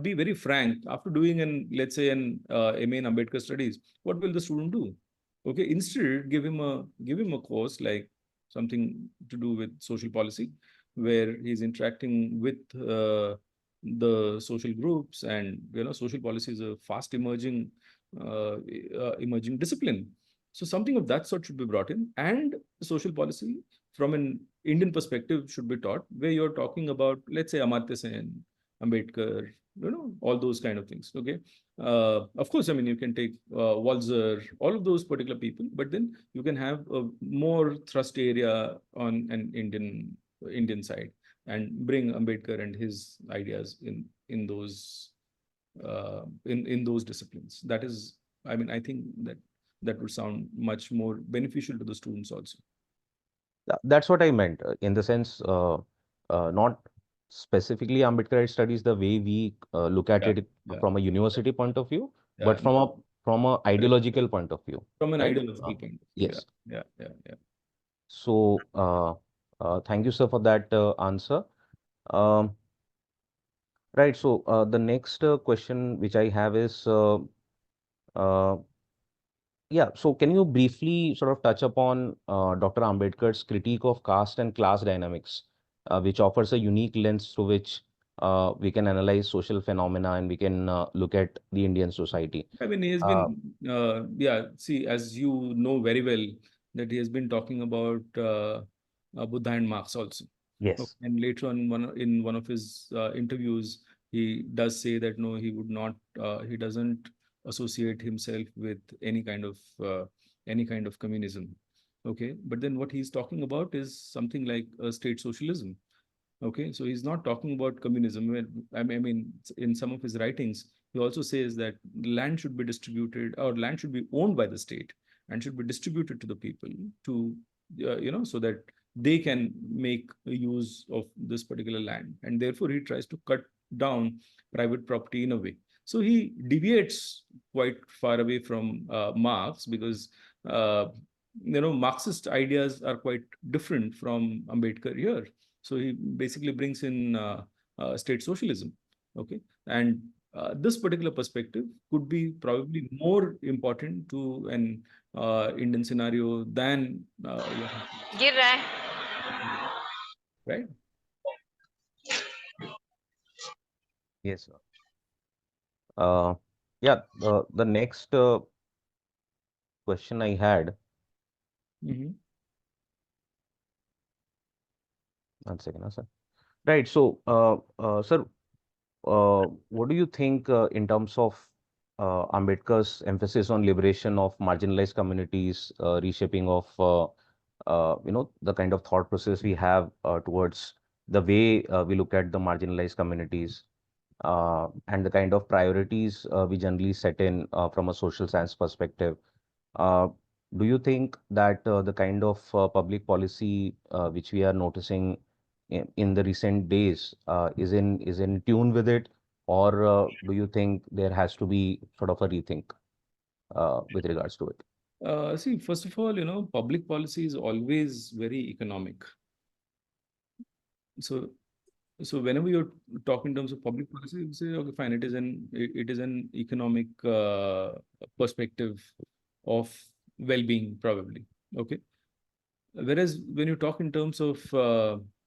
be very frank. After doing let's say an MA in Ambedkar studies, what will the student do? Okay, instead give him a course like something to do with social policy, where he's interacting with the social groups. And social policy is a fast emerging discipline. So something of that sort should be brought in, and social policy from an Indian perspective should be taught, where you're talking about, let's say, Amartya Sen, Ambedkar, all those kind of things. Okay. Of course, I mean, you can take Walzer, all of those particular people, but then you can have a more thrust area on an Indian side and bring Ambedkar and his ideas in those in those disciplines. That is, I mean, I think that would sound much more beneficial to the students also. That's what I meant in the sense, not specifically Ambedkarite studies the way we look at Yeah, it yeah, from a university point of view, yeah. but from a ideological point of view, From an right? ideological point of view. Yes. Yeah. So, thank you, sir, for that answer. Um, right. So, the next question which I have is, uh, yeah. So, can you briefly sort of touch upon Dr. Ambedkar's critique of caste and class dynamics, which offers a unique lens through which we can analyze social phenomena and we can look at the Indian society. I mean, he has Uh, been, yeah, see, as you know very well, that he has been talking about Buddha and Marx also. Okay. yes. And later on, in one of his interviews, he does say that no, he would not, he doesn't associate himself with any kind of communism. Okay. But then what he's talking about is something like a state socialism. Okay, so he's not talking about communism. I mean, in some of his writings, he also says that land should be distributed, or land should be owned by the state and should be distributed to the people to, so that they can make use of this particular land. And therefore, he tries to cut down private property in a way. So he deviates quite far away from Marx because, Marxist ideas are quite different from Ambedkar here. So he basically brings in state socialism. Okay. And this particular perspective could be probably more important to an Indian scenario than गिर रहा है right? Yes, sir. Yeah, the next question I had, Mm-hmm. one second, sir. Right. So, sir, what do you think in terms of Ambedkar's emphasis on liberation of marginalized communities, reshaping of the kind of thought process we have towards the way we look at the marginalized communities, and the kind of priorities we generally set in from a social science perspective? Uh, do you think that the kind of public policy which we are noticing in the recent days is in tune with it, or do you think there has to be sort of a rethink with regards to it? See, first of all, public policy is always very economic. So, whenever you're talking in terms of public policy, you say, okay, fine, it is an economic perspective of well-being, probably. Okay. Whereas when you talk in terms of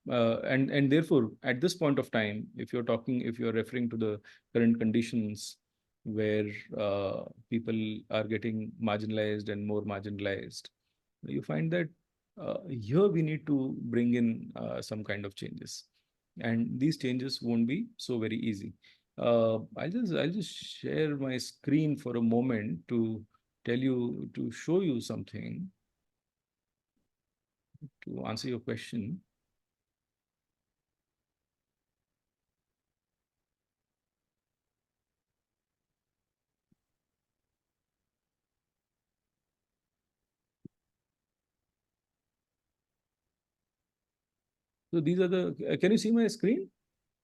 and therefore at this point of time, if you're referring to the current conditions where people are getting marginalized and more marginalized, you find that here we need to bring in some kind of changes, and these changes won't be so very easy. I'll just share my screen for a moment to show you something to answer your question. So these are the, can you see my screen?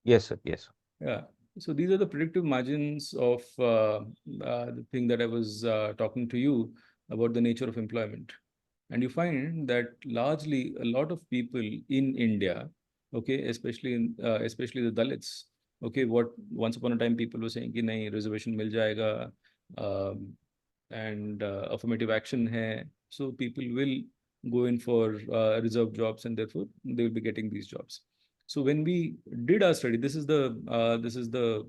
Yes, sir. Yes, sir. Yeah. So these are the predictive margins of the thing that I was talking to you about the nature of employment. And you find that largely a lot of people in India, okay, especially the Dalits, okay, what once upon a time people were saying कि नहीं reservation मिल जाएगा, and affirmative action hai, so people will go in for reserved jobs and therefore they will be getting these jobs. So when we did our study, this is the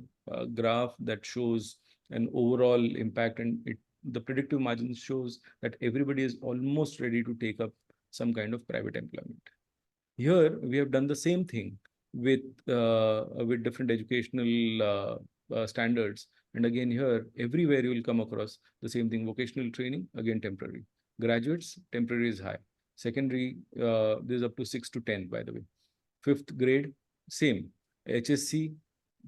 graph that shows an overall impact, and the predictive margin shows that everybody is almost ready to take up some kind of private employment. Here we have done the same thing, with different educational standards. And again, here, everywhere you will come across the same thing. Vocational training, again, temporary. Graduates, temporary is high. Secondary, there's up to 6 to 10, by the way. Fifth grade, same. HSC,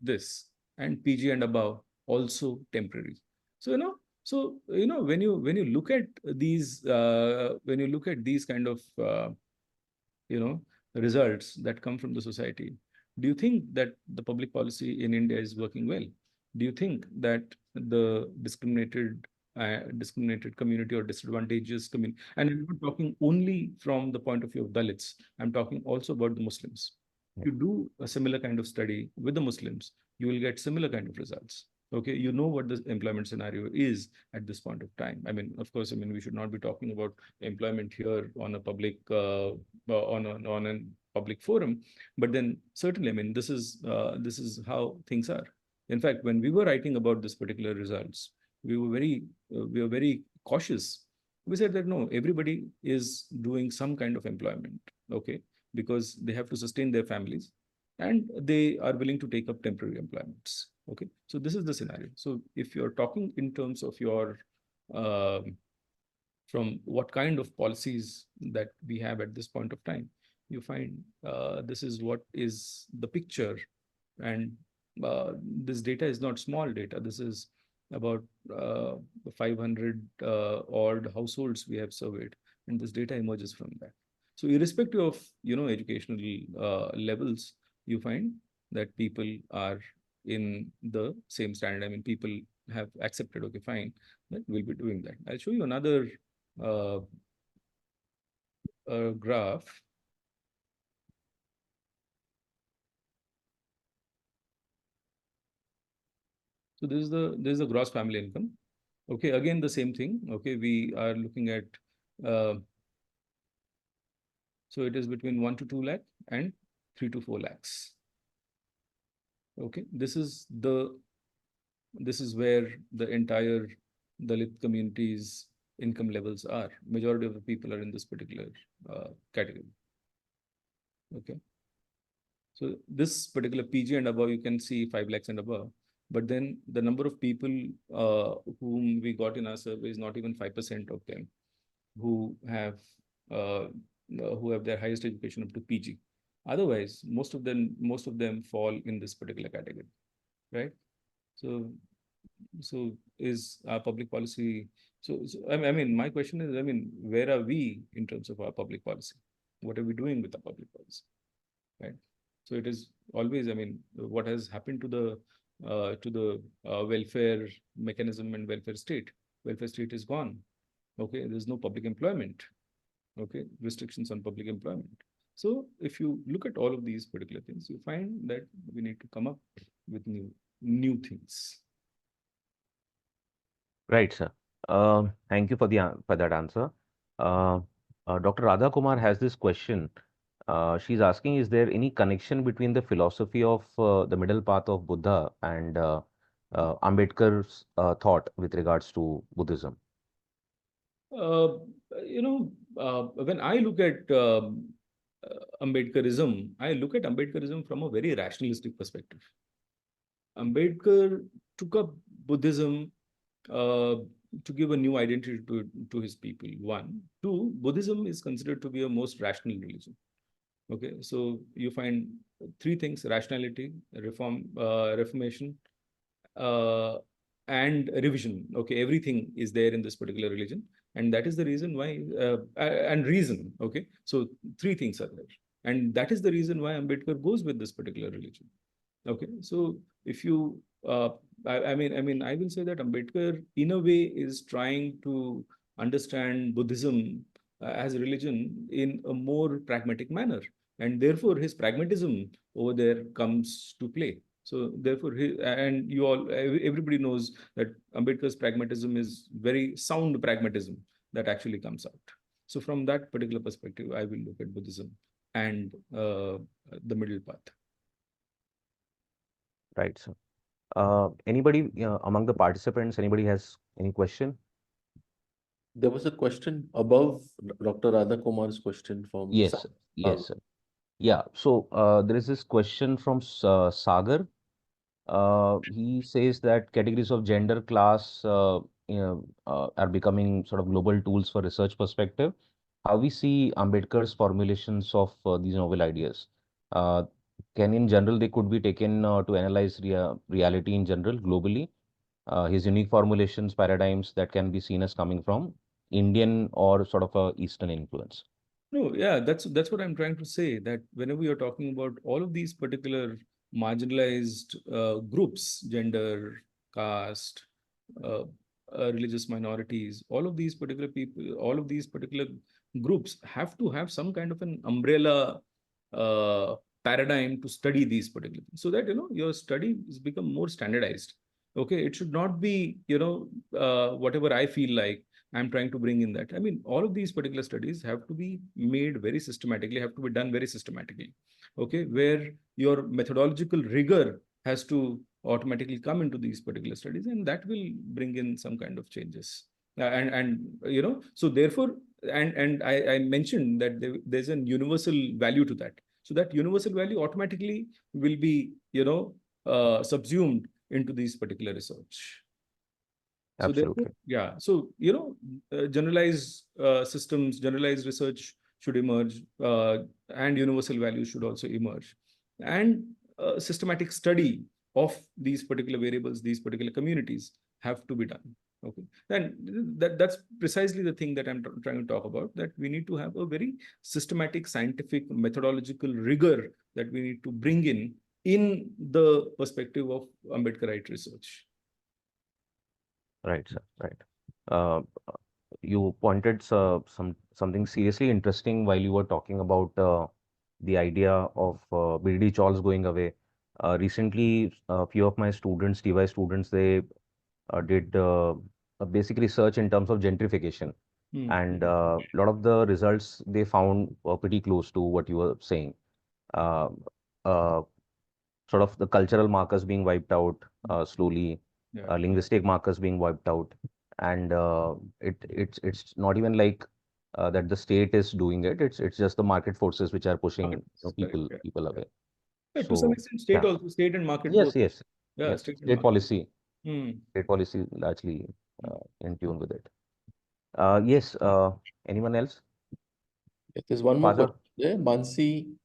this. And PG and above, also temporary. So, when you look at these, kind of, results that come from the society, do you think that the public policy in India is working well? Do you think that the discriminated community or disadvantageous community, and I'm not talking only from the point of view of Dalits, I'm talking also about the Muslims. If you do a similar kind of study with the Muslims, you will get similar kind of results. Okay, you know what the employment scenario is at this point of time. I mean, of course, we should not be talking about employment here on a public on a public forum, but then certainly, this is how things are. In fact, when we were writing about this particular results, we were very cautious. We said that no, everybody is doing some kind of employment, okay, because they have to sustain their families, and they are willing to take up temporary employments. Okay, so this is the scenario. So if you're talking in terms of your from what kind of policies that we have at this point of time, you find this is what is the picture. And this data is not small data. This is about 500 odd households we have surveyed, and this data emerges from that. So irrespective of educational levels, you find that people are in the same standard. People have accepted, okay, fine, that we'll be doing that. I'll show you another graph. So this is the gross family income. Okay, again the same thing. Okay, we are looking at so it is between 1 to 2 lakh and 3 to 4 lakhs. Okay, this is where the entire Dalit community's income levels are. Majority of the people are in this particular category. Okay, so this particular PG and above, you can see 5 lakhs and above. But then the number of people whom we got in our survey is not even 5% of them who have their highest education up to PG. Otherwise, most of them fall in this particular category, right? So is our public policy? So my question is, where are we in terms of our public policy? What are we doing with the public policy, right? So it is always, what has happened to the welfare mechanism and welfare state? Welfare state is gone. Okay, there's no public employment. Okay, restrictions on public employment. So if you look at all of these particular things, you find that we need to come up with new things. Right, sir. Thank you for that answer. Dr. Radha Kumar has this question. She's asking, is there any connection between the philosophy of the middle path of Buddha and Ambedkar's thought with regards to Buddhism? When I look at Ambedkarism, I look at Ambedkarism from a very rationalistic perspective. Ambedkar took up Buddhism to give a new identity to his people. 1. 2, Buddhism is considered to be a most rational religion. Okay, so you find 3 things: rationality, reformation, and revision. Okay, everything is there in this particular religion, and that is the reason why, and reason. Okay, so 3 things are there, and that is the reason why Ambedkar goes with this particular religion. Okay, so if you, I will say that Ambedkar, in a way, is trying to understand Buddhism as a religion in a more pragmatic manner, and therefore his pragmatism over there comes to play. So therefore, everybody knows that Ambedkar's pragmatism is very sound pragmatism that actually comes out. So from that particular perspective, I will look at Buddhism and the middle path. Right, sir. Anybody among the participants, anybody has any question? There was a question above Dr. Radha Kumar's question from Yes, sir. Yes, sir. Yeah, so there is this question from Sagar. He says that categories of gender, class, are becoming sort of global tools for research perspective. How we see Ambedkar's formulations of these novel ideas? Uh, can in general they could be taken to analyze reality in general globally? His unique formulations, paradigms that can be seen as coming from Indian or sort of a Eastern influence. No, yeah, that's what I'm trying to say, that whenever you're talking about all of these particular marginalized groups, gender, caste, uh, religious minorities, all of these particular people, all of these particular groups have to have some kind of an umbrella uh, paradigm to study these particular things, so that your study has become more standardized. Okay, it should not be whatever I feel like I'm trying to bring in that. I mean, all of these particular studies have to be made very systematically, have to be done very systematically. Okay, where your methodological rigor has to automatically come into these particular studies, and that will bring in some kind of changes. So therefore, I mentioned that there's a universal value to that. So that universal value automatically will be subsumed into these particular research. So therefore, Absolutely. yeah. So generalized systems, generalized research should emerge, and universal values should also emerge, and systematic study of these particular variables, these particular communities have to be done. Okay, and that's precisely the thing that I'm trying to talk about. That we need to have a very systematic, scientific, methodological rigor that we need to bring in the perspective of Ambedkarite research. Right, sir. Right. Uh, you pointed something seriously interesting while you were talking about the idea of BD Charles going away. Recently, a few of my students, TY students, they did a basic research in terms of gentrification, and a lot of the results they found were pretty close to what you were saying. Uh, uh, Sort of the cultural markers being wiped out slowly, Yeah. linguistic markers being wiped out, and it's not even like that the state is doing it. It's just the market forces which are pushing Correct. people Yeah. away. Yeah, to some So extent, state yeah, also, state and market yes, both. yes, Yeah, yes. state and State market. policy, Hmm. state policy largely in tune with it. Yes. Anyone else? Yes, there's one more Father? question there. Mansi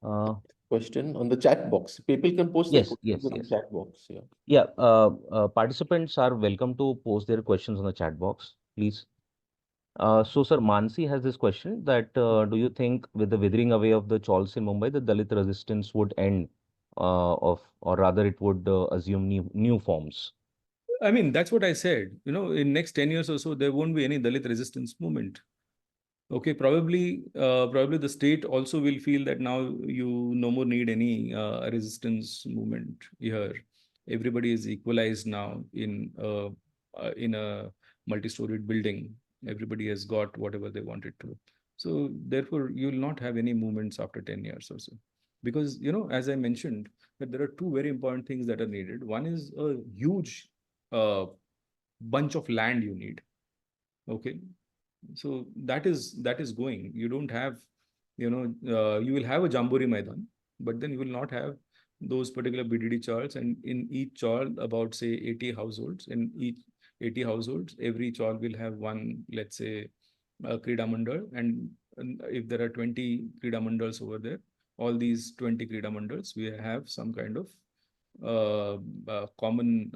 Uh, question on the chat box. People can post their yes, questions yes, in the yes. chat box. Yeah. Yeah. Participants are welcome to post their questions on the chat box, please. So, sir, Mansi has this question that do you think with the withering away of the Chauls in Mumbai, the Dalit resistance would end or rather it would assume new forms? I mean, that's what I said. In next 10 years or so, there won't be any Dalit resistance movement. Okay, probably the state also will feel that now you no more need any resistance movement here. Everybody is equalized now in a multi-storied building. Everybody has got whatever they wanted to. So therefore, you will not have any movements after 10 years or so. Because, as I mentioned, that there are two very important things that are needed. One is a huge uh, bunch of land you need. Okay, so that is going. You don't have, you will have a Jamburi Maidan, but then you will not have those particular BDD chawls. And in each chawl, about say 80 households. In each 80 households, every chawl will have one, let's say, Krida Mandal. And if there are 20 Krida Mandals over there, all these 20 Krida Mandals, we have some kind of common,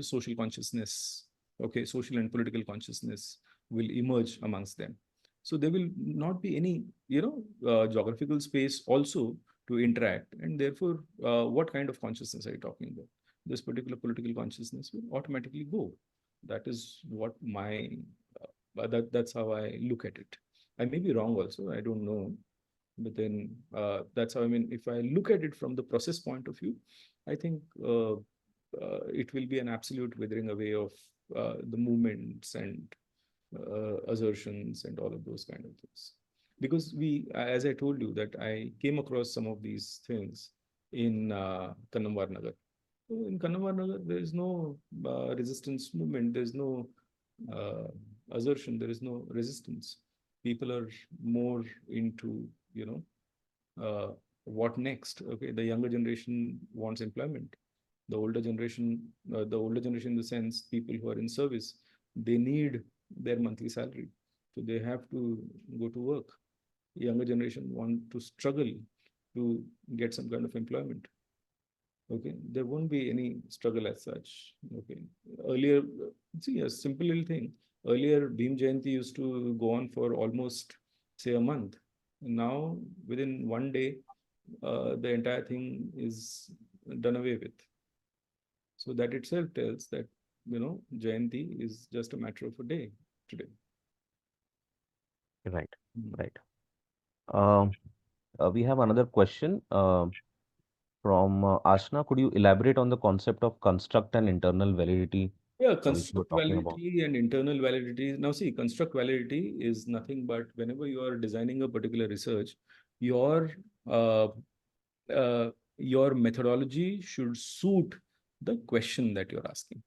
social consciousness. Okay, social and political consciousness will emerge amongst them. So there will not be any, geographical space also to interact. And therefore, what kind of consciousness are you talking about? This particular political consciousness will automatically go. That is what that's how I look at it. I may be wrong also, I don't know. But then that's how, I mean, if I look at it from the process point of view, I think it will be an absolute withering away of the movements and assertions and all of those kind of things. Because as I told you, that I came across some of these things in Kannamwar Nagar. So in Kannamwar Nagar, there is no resistance movement, there is no uh, assertion, there is no resistance. People are more into, what next? Okay, the younger generation wants employment. The older generation, in the sense people who are in service, they need their monthly salary, so they have to go to work. Younger generation want to struggle to get some kind of employment. Okay, there won't be any struggle as such. Okay, earlier, see a simple little thing. Earlier, Bhim Jayanti used to go on for almost, say, a month. Now, within one day, the entire thing is done away with. So that itself tells that, Jayanti is just a matter of a day today. Right, right. We have another question from Ashna. Could you elaborate on the concept of construct and internal validity, Yeah, which you were construct talking about? validity and internal validity. Now, see, construct validity is nothing but whenever you are designing a particular research, your uh, your methodology should suit the question that you're asking.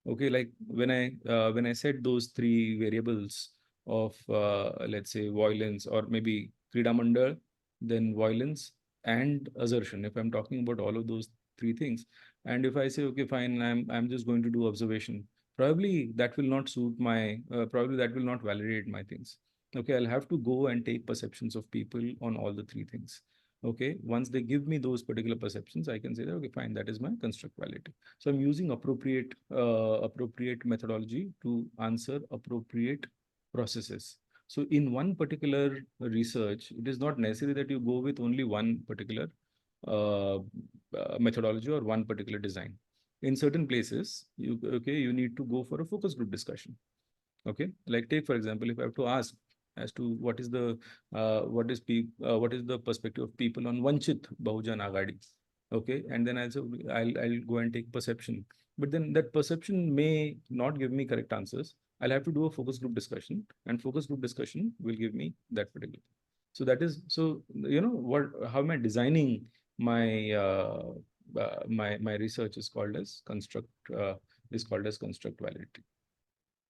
Okay, like when I said those three variables of let's say violence, or maybe Krida Mandal, then violence and assertion. If I'm talking about all of those three things, and if I say, okay, fine, I'm just going to do observation, probably that will not suit my probably that will not validate my things. Okay, I'll have to go and take perceptions of people on all the three things. Okay, once they give me those particular perceptions, I can say that, okay, fine, that is my construct validity. So I'm using appropriate methodology to answer appropriate processes. So in one particular research, it is not necessary that you go with only one particular methodology or one particular design. In certain places, you need to go for a focus group discussion. Okay, like take for example, if I have to ask as to what is the perspective of people on Vanchit Bahujan Agadi. Okay, and then I'll go and take perception, but then that perception may not give me correct answers. I'll have to do a focus group discussion, and focus group discussion will give me that particular. So that is, so how am I designing my my research is called as construct validity.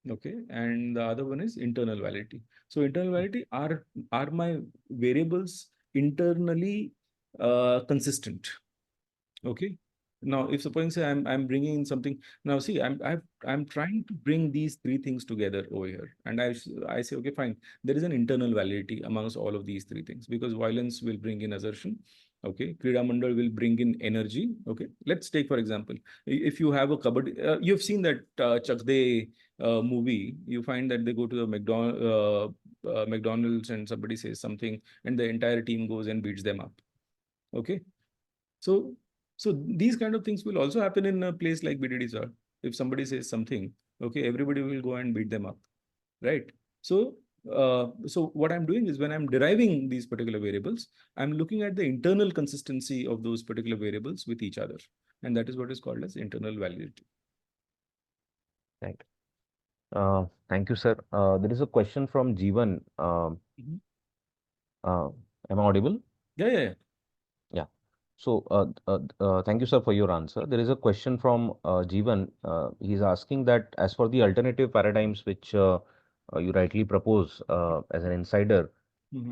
Okay, and the other one is internal validity. So internal validity are my variables internally consistent. Okay, now if suppose say I'm bringing in something, now see I'm trying to bring these three things together over here, and I say, okay, fine, there is an internal validity amongst all of these three things, because violence will bring in assertion. Okay, Krida Mandal will bring in energy. Okay, let's take for example, if you have a kabaddi, you've seen that Chak De movie, you find that they go to the McDonald's and somebody says something and the entire team goes and beats them up. Okay, so these kind of things will also happen in a place like BDD, sir. If somebody says something, okay, everybody will go and beat them up, right? So so what I'm doing is, when I'm deriving these particular variables, I'm looking at the internal consistency of those particular variables with each other, and that is what is called as internal validity. Right. Thank you, sir. There is a question from Jeevan. Am I audible? Yeah. Yeah. So, thank you, sir, for your answer. There is a question from Jeevan. He's asking that as for the alternative paradigms which you rightly propose as an insider,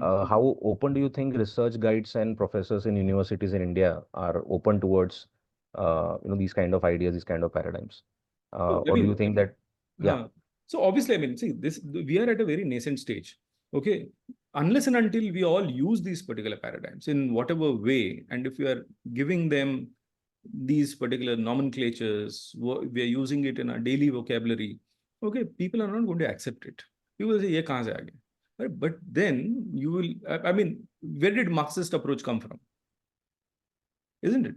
how open do you think research guides and professors in universities in India are open towards these kind of ideas, these kind of paradigms? So, Or do you think that, yeah, so obviously, I mean, see, we are at a very nascent stage. Okay, unless and until we all use these particular paradigms in whatever way, and if we are giving them these particular nomenclatures, we are using it in our daily vocabulary, okay, people are not going to accept it. People will say, "Ye kahan se aa gaya?" Right? But then you will, I mean, where did Marxist approach come from? Isn't it?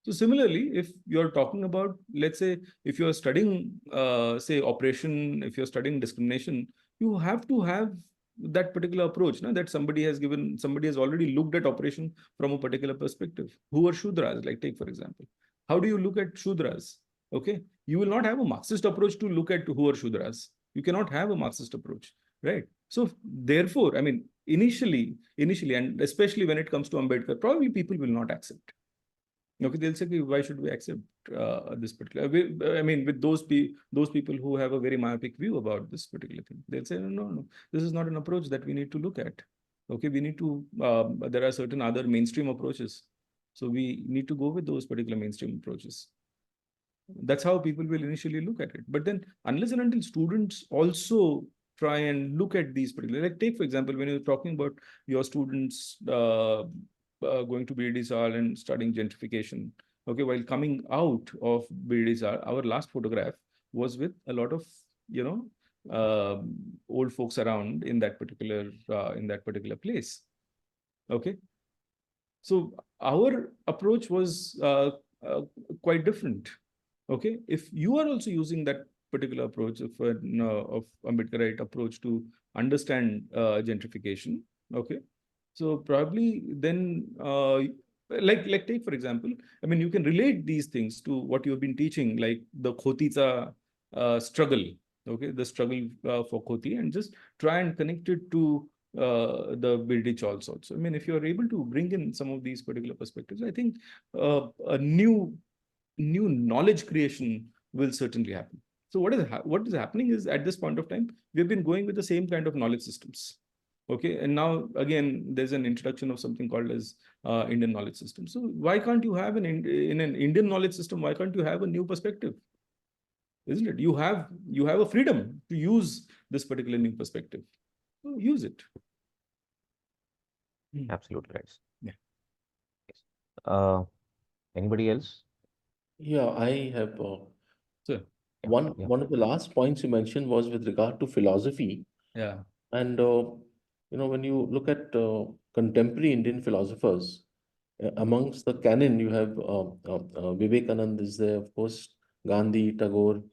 So similarly, if you're talking about, let's say, if you're studying, say, oppression, if you're studying discrimination, you have to have that particular approach, no? That somebody has already looked at oppression from a particular perspective. Who are Shudras? Like, take, for example, how do you look at Shudras? Okay, you will not have a Marxist approach to look at who are Shudras. You cannot have a Marxist approach, right? So therefore, I mean, initially, and especially when it comes to Ambedkar, probably people will not accept. Okay, they'll say, why should we accept this particular? I mean, with those people who have a very myopic view about this particular thing, they'll say, no, this is not an approach that we need to look at. Okay, we need to, there are certain other mainstream approaches. So we need to go with those particular mainstream approaches. That's how people will initially look at it. But then unless and until students also try and look at these particular, like take for example, when you're talking about your students going to BDSR and studying gentrification, okay, while coming out of BDSR, our last photograph was with a lot of, old folks around in that particular place. Okay. So our approach was quite different. Okay, if you are also using that particular approach of Ambedkarite approach to understand gentrification, okay, so probably then like take for example, I mean you can relate these things to what you have been teaching, like the Khotita struggle, okay, the struggle for Khoti, and just try and connect it to the British also. I mean, if you are able to bring in some of these particular perspectives, I think a new knowledge creation will certainly happen. So what is happening is at this point of time, we've been going with the same kind of knowledge systems. Okay, and now again, there's an introduction of something called as Indian knowledge system. So why can't you have in an Indian knowledge system? Why can't you have a new perspective? Isn't it? You have a freedom to use this particular new perspective. So use it. Absolutely right. Yeah. Anybody else? Yeah, I have So one of the last points you mentioned was with regard to philosophy. yeah. And when you look at contemporary Indian philosophers, amongst the canon, you have Vivekananda is there, of course, Gandhi, Tagore,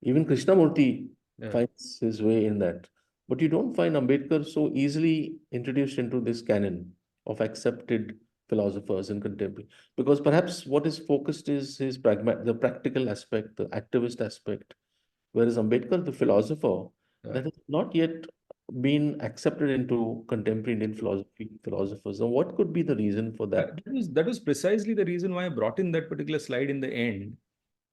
even Krishnamurti Yeah. finds his way in that. But you don't find Ambedkar so easily introduced into this canon of accepted philosophers in contemporary, because perhaps what is focused is the practical aspect, the activist aspect, whereas Ambedkar, the philosopher, Yeah. that has not yet been accepted into contemporary Indian philosophers. And what could be the reason for that? That was precisely the reason why I brought in that particular slide in the end,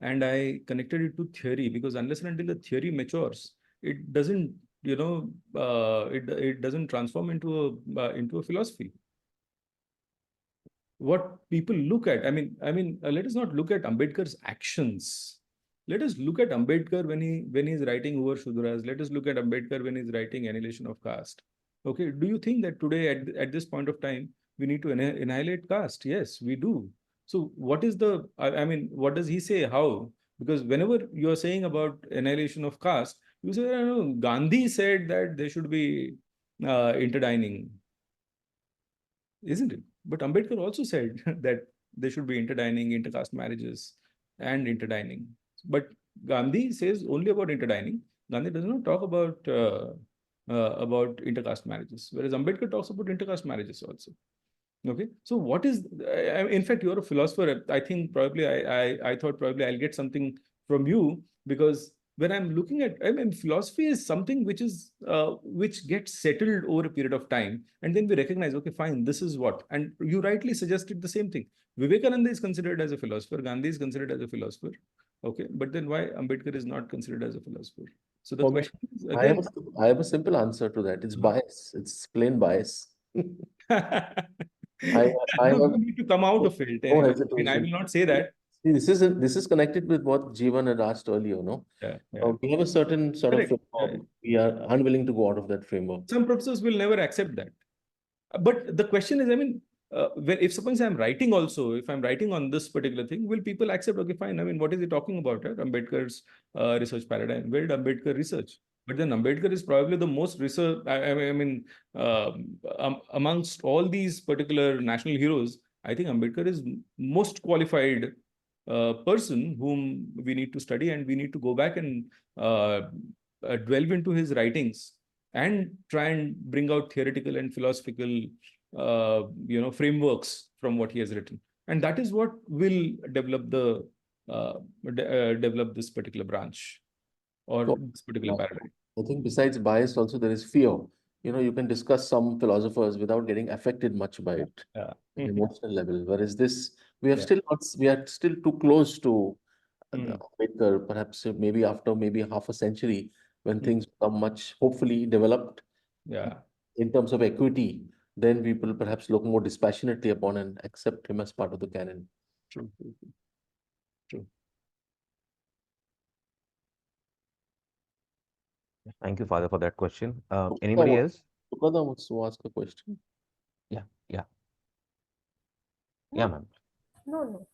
and I connected it to theory, because unless and until the theory matures, it doesn't, it doesn't transform into a philosophy. What people look at, let us not look at Ambedkar's actions. Let us look at Ambedkar when he's writing over Shudras. Let us look at Ambedkar when he's writing Annihilation of Caste. Okay, do you think that today at this point of time we need to annihilate caste? Yes, we do. So what is what does he say? How? Because whenever you are saying about annihilation of caste, you say, no, Gandhi said that there should be interdining, isn't it? But Ambedkar also said that there should be interdining, intercaste marriages, and interdining. But Gandhi says only about interdining. Gandhi does not talk about intercaste marriages, whereas Ambedkar talks about intercaste marriages also. Okay, so what is? In fact, you're a philosopher. I think probably I thought probably I'll get something from you, because when I'm looking at, philosophy is something which is which gets settled over a period of time, and then we recognize, okay, fine, this is what. And you rightly suggested the same thing. Vivekananda is considered as a philosopher. Gandhi is considered as a philosopher. Okay, but then why Ambedkar is not considered as a philosopher? So the For me, question is again. I have a simple answer to that. It's bias. It's plain bias. I have You need to come out of it. no I hesitation. will not say that. See, this is connected with what Jeevan had asked earlier, no? Yeah. We have a certain sort Correct. of framework. We are unwilling to go out of that framework. Some professors will never accept that. But the question is, if suppose I'm writing also, if I'm writing on this particular thing, will people accept, okay, fine, what is he talking about, right? Ambedkar's research paradigm. Where did Ambedkar research? But then Ambedkar is probably the most research, amongst all these particular national heroes, I think Ambedkar is most qualified person whom we need to study, and we need to go back and delve into his writings and try and bring out theoretical and philosophical frameworks from what he has written. And that is what will develop develop this particular branch or this particular paradigm. I think besides bias, also there is fear. You can discuss some philosophers without getting affected much by it at an emotional level. Whereas this, we are still too close to Ambedkar, perhaps maybe after half a century, when things become much, hopefully, developed in terms of equity. then we will perhaps look more dispassionately upon and accept him as part of the canon. True. True. Thank you, Father, for that question. Anybody else? Sukada wants to ask a question. Yeah, No, ma'am. no.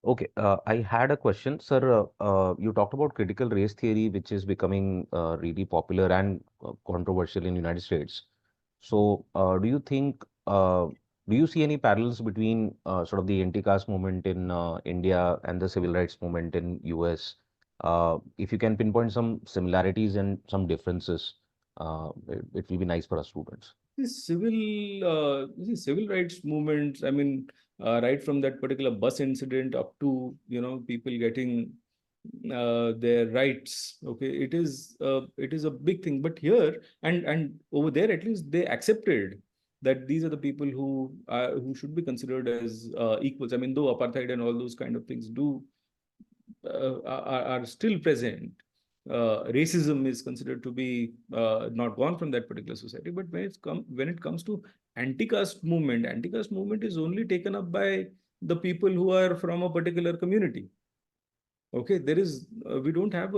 Okay, I had a question, sir. You talked about critical race theory, which is becoming really popular and controversial in United States. So, do you see any parallels between sort of the anti-caste movement in India and the civil rights movement in US? If you can pinpoint some similarities and some differences, it will be nice for us students. The civil rights movements, I mean, right from that particular bus incident up to, people getting their rights. Okay, it is a big thing. But here and over there, at least they accepted that these are the people who should be considered as equals. I mean, though apartheid and all those kind of things are still present. Racism is considered to be not gone from that particular society. But when it comes to anti-caste movement is only taken up by the people who are from a particular community. Okay, we don't have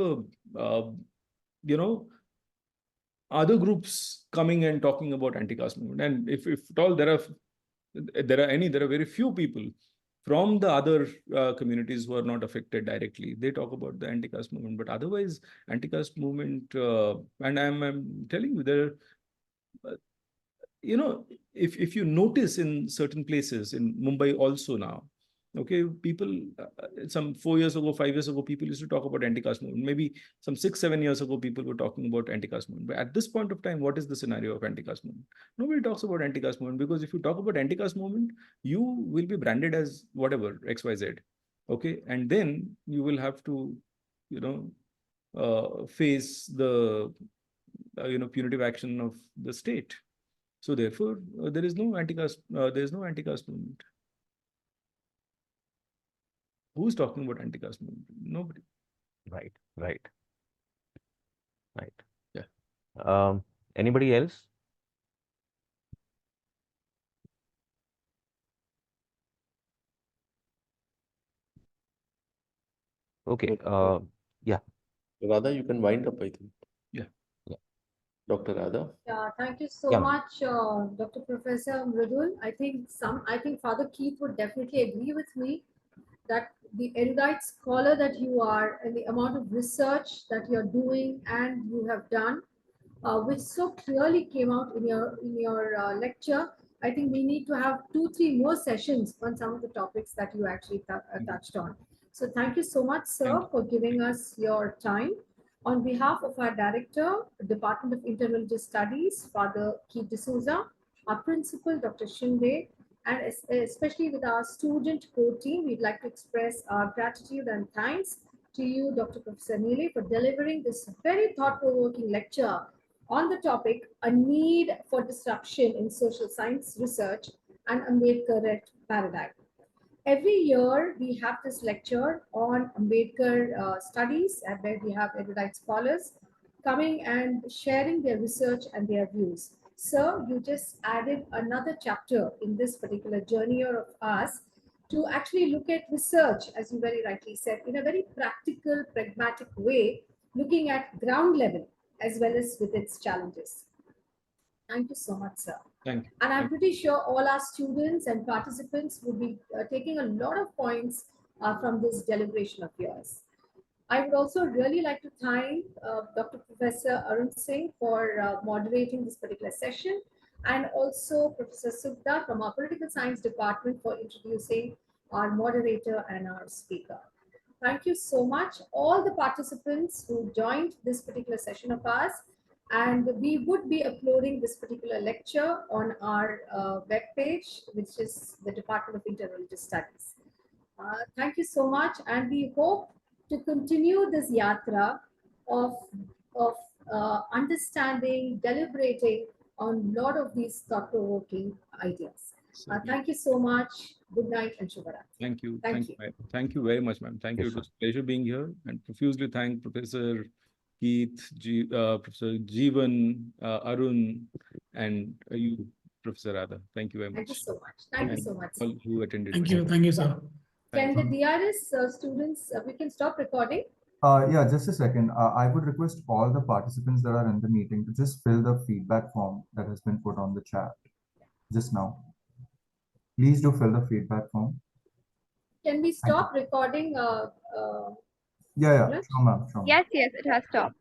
other groups coming and talking about anti-caste movement. And if at all there are very few people from the other communities who are not affected directly. They talk about the anti-caste movement, but otherwise, anti-caste movement, and I'm telling you, there, if you notice in certain places in Mumbai also now, okay, people, some 4 years ago, 5 years ago, people used to talk about anti-caste movement. Maybe some 6, 7 years ago, people were talking about anti-caste movement. But at this point of time, what is the scenario of anti-caste movement? Nobody talks about anti-caste movement, because if you talk about anti-caste movement, you will be branded as whatever, XYZ. Okay, and then you will have to, face the, punitive action of the state. So therefore, there is no anti-caste movement. Who's talking about anti-caste movement? Nobody. Right. Yeah. Anybody else? Okay. Yeah. Radha, you can wind up, I think. Yeah. Dr. Radha. Yeah, thank you so much, Dr. Professor Mridul. I think Father Keith would definitely agree with me that the erudite scholar that you are and the amount of research that you're doing and you have done, which so clearly came out in your lecture. I think we need to have 2-3 more sessions on some of the topics that you actually touched on. So thank you so much, sir, for giving us your time. On behalf of our director, Department of Interreligious Studies, Father Keith D'Souza, our principal, Dr. Shinde, and especially with our student core team, we'd like to express our gratitude and thanks to you, Dr. Professor Neely, for delivering this very thought-provoking lecture on the topic, a need for disruption in social science research and Ambedkarite Paradigm. Every year, we have this lecture on Ambedkar studies, and where we have erudite scholars coming and sharing their research and their views. Sir, you just added another chapter in this particular journey of ours to actually look at research, as you very rightly said, in a very practical, pragmatic way, looking at ground level as well as with its challenges. Thank you so much, sir. Thank you. And I'm pretty sure all our students and participants will be taking a lot of points from this deliberation of yours. I would also really like to thank Dr. Professor Arun Singh for moderating this particular session, and also Professor Sukda from our Political Science Department for introducing our moderator and our speaker. Thank you so much, all the participants who joined this particular session of ours. And we would be uploading this particular lecture on our web page, which is the Department of Interreligious Studies. Thank you so much, and we hope to continue this yatra of understanding, deliberating on a lot of these thought-provoking ideas. Thank you so much. Good night and Shubharatri. Thank you. Thank you. Thank you very much, ma'am. Thank you. It was a pleasure being here, and profusely thank Professor Keith, Professor Jeevan, Arun, and you, Professor Radha. Thank you very Thank you much. so much. Thank you so much. All who attended. Thank you, sir. Can Thank the DRS students, we can stop recording? Yeah, just a second. I would request all the participants that are in the meeting to just fill the feedback form that has been put on the chat just now. Please do fill the feedback form. Can we stop recording? Yeah, Suraj? sure, ma'am. Sure, ma'am. Yes, it has stopped.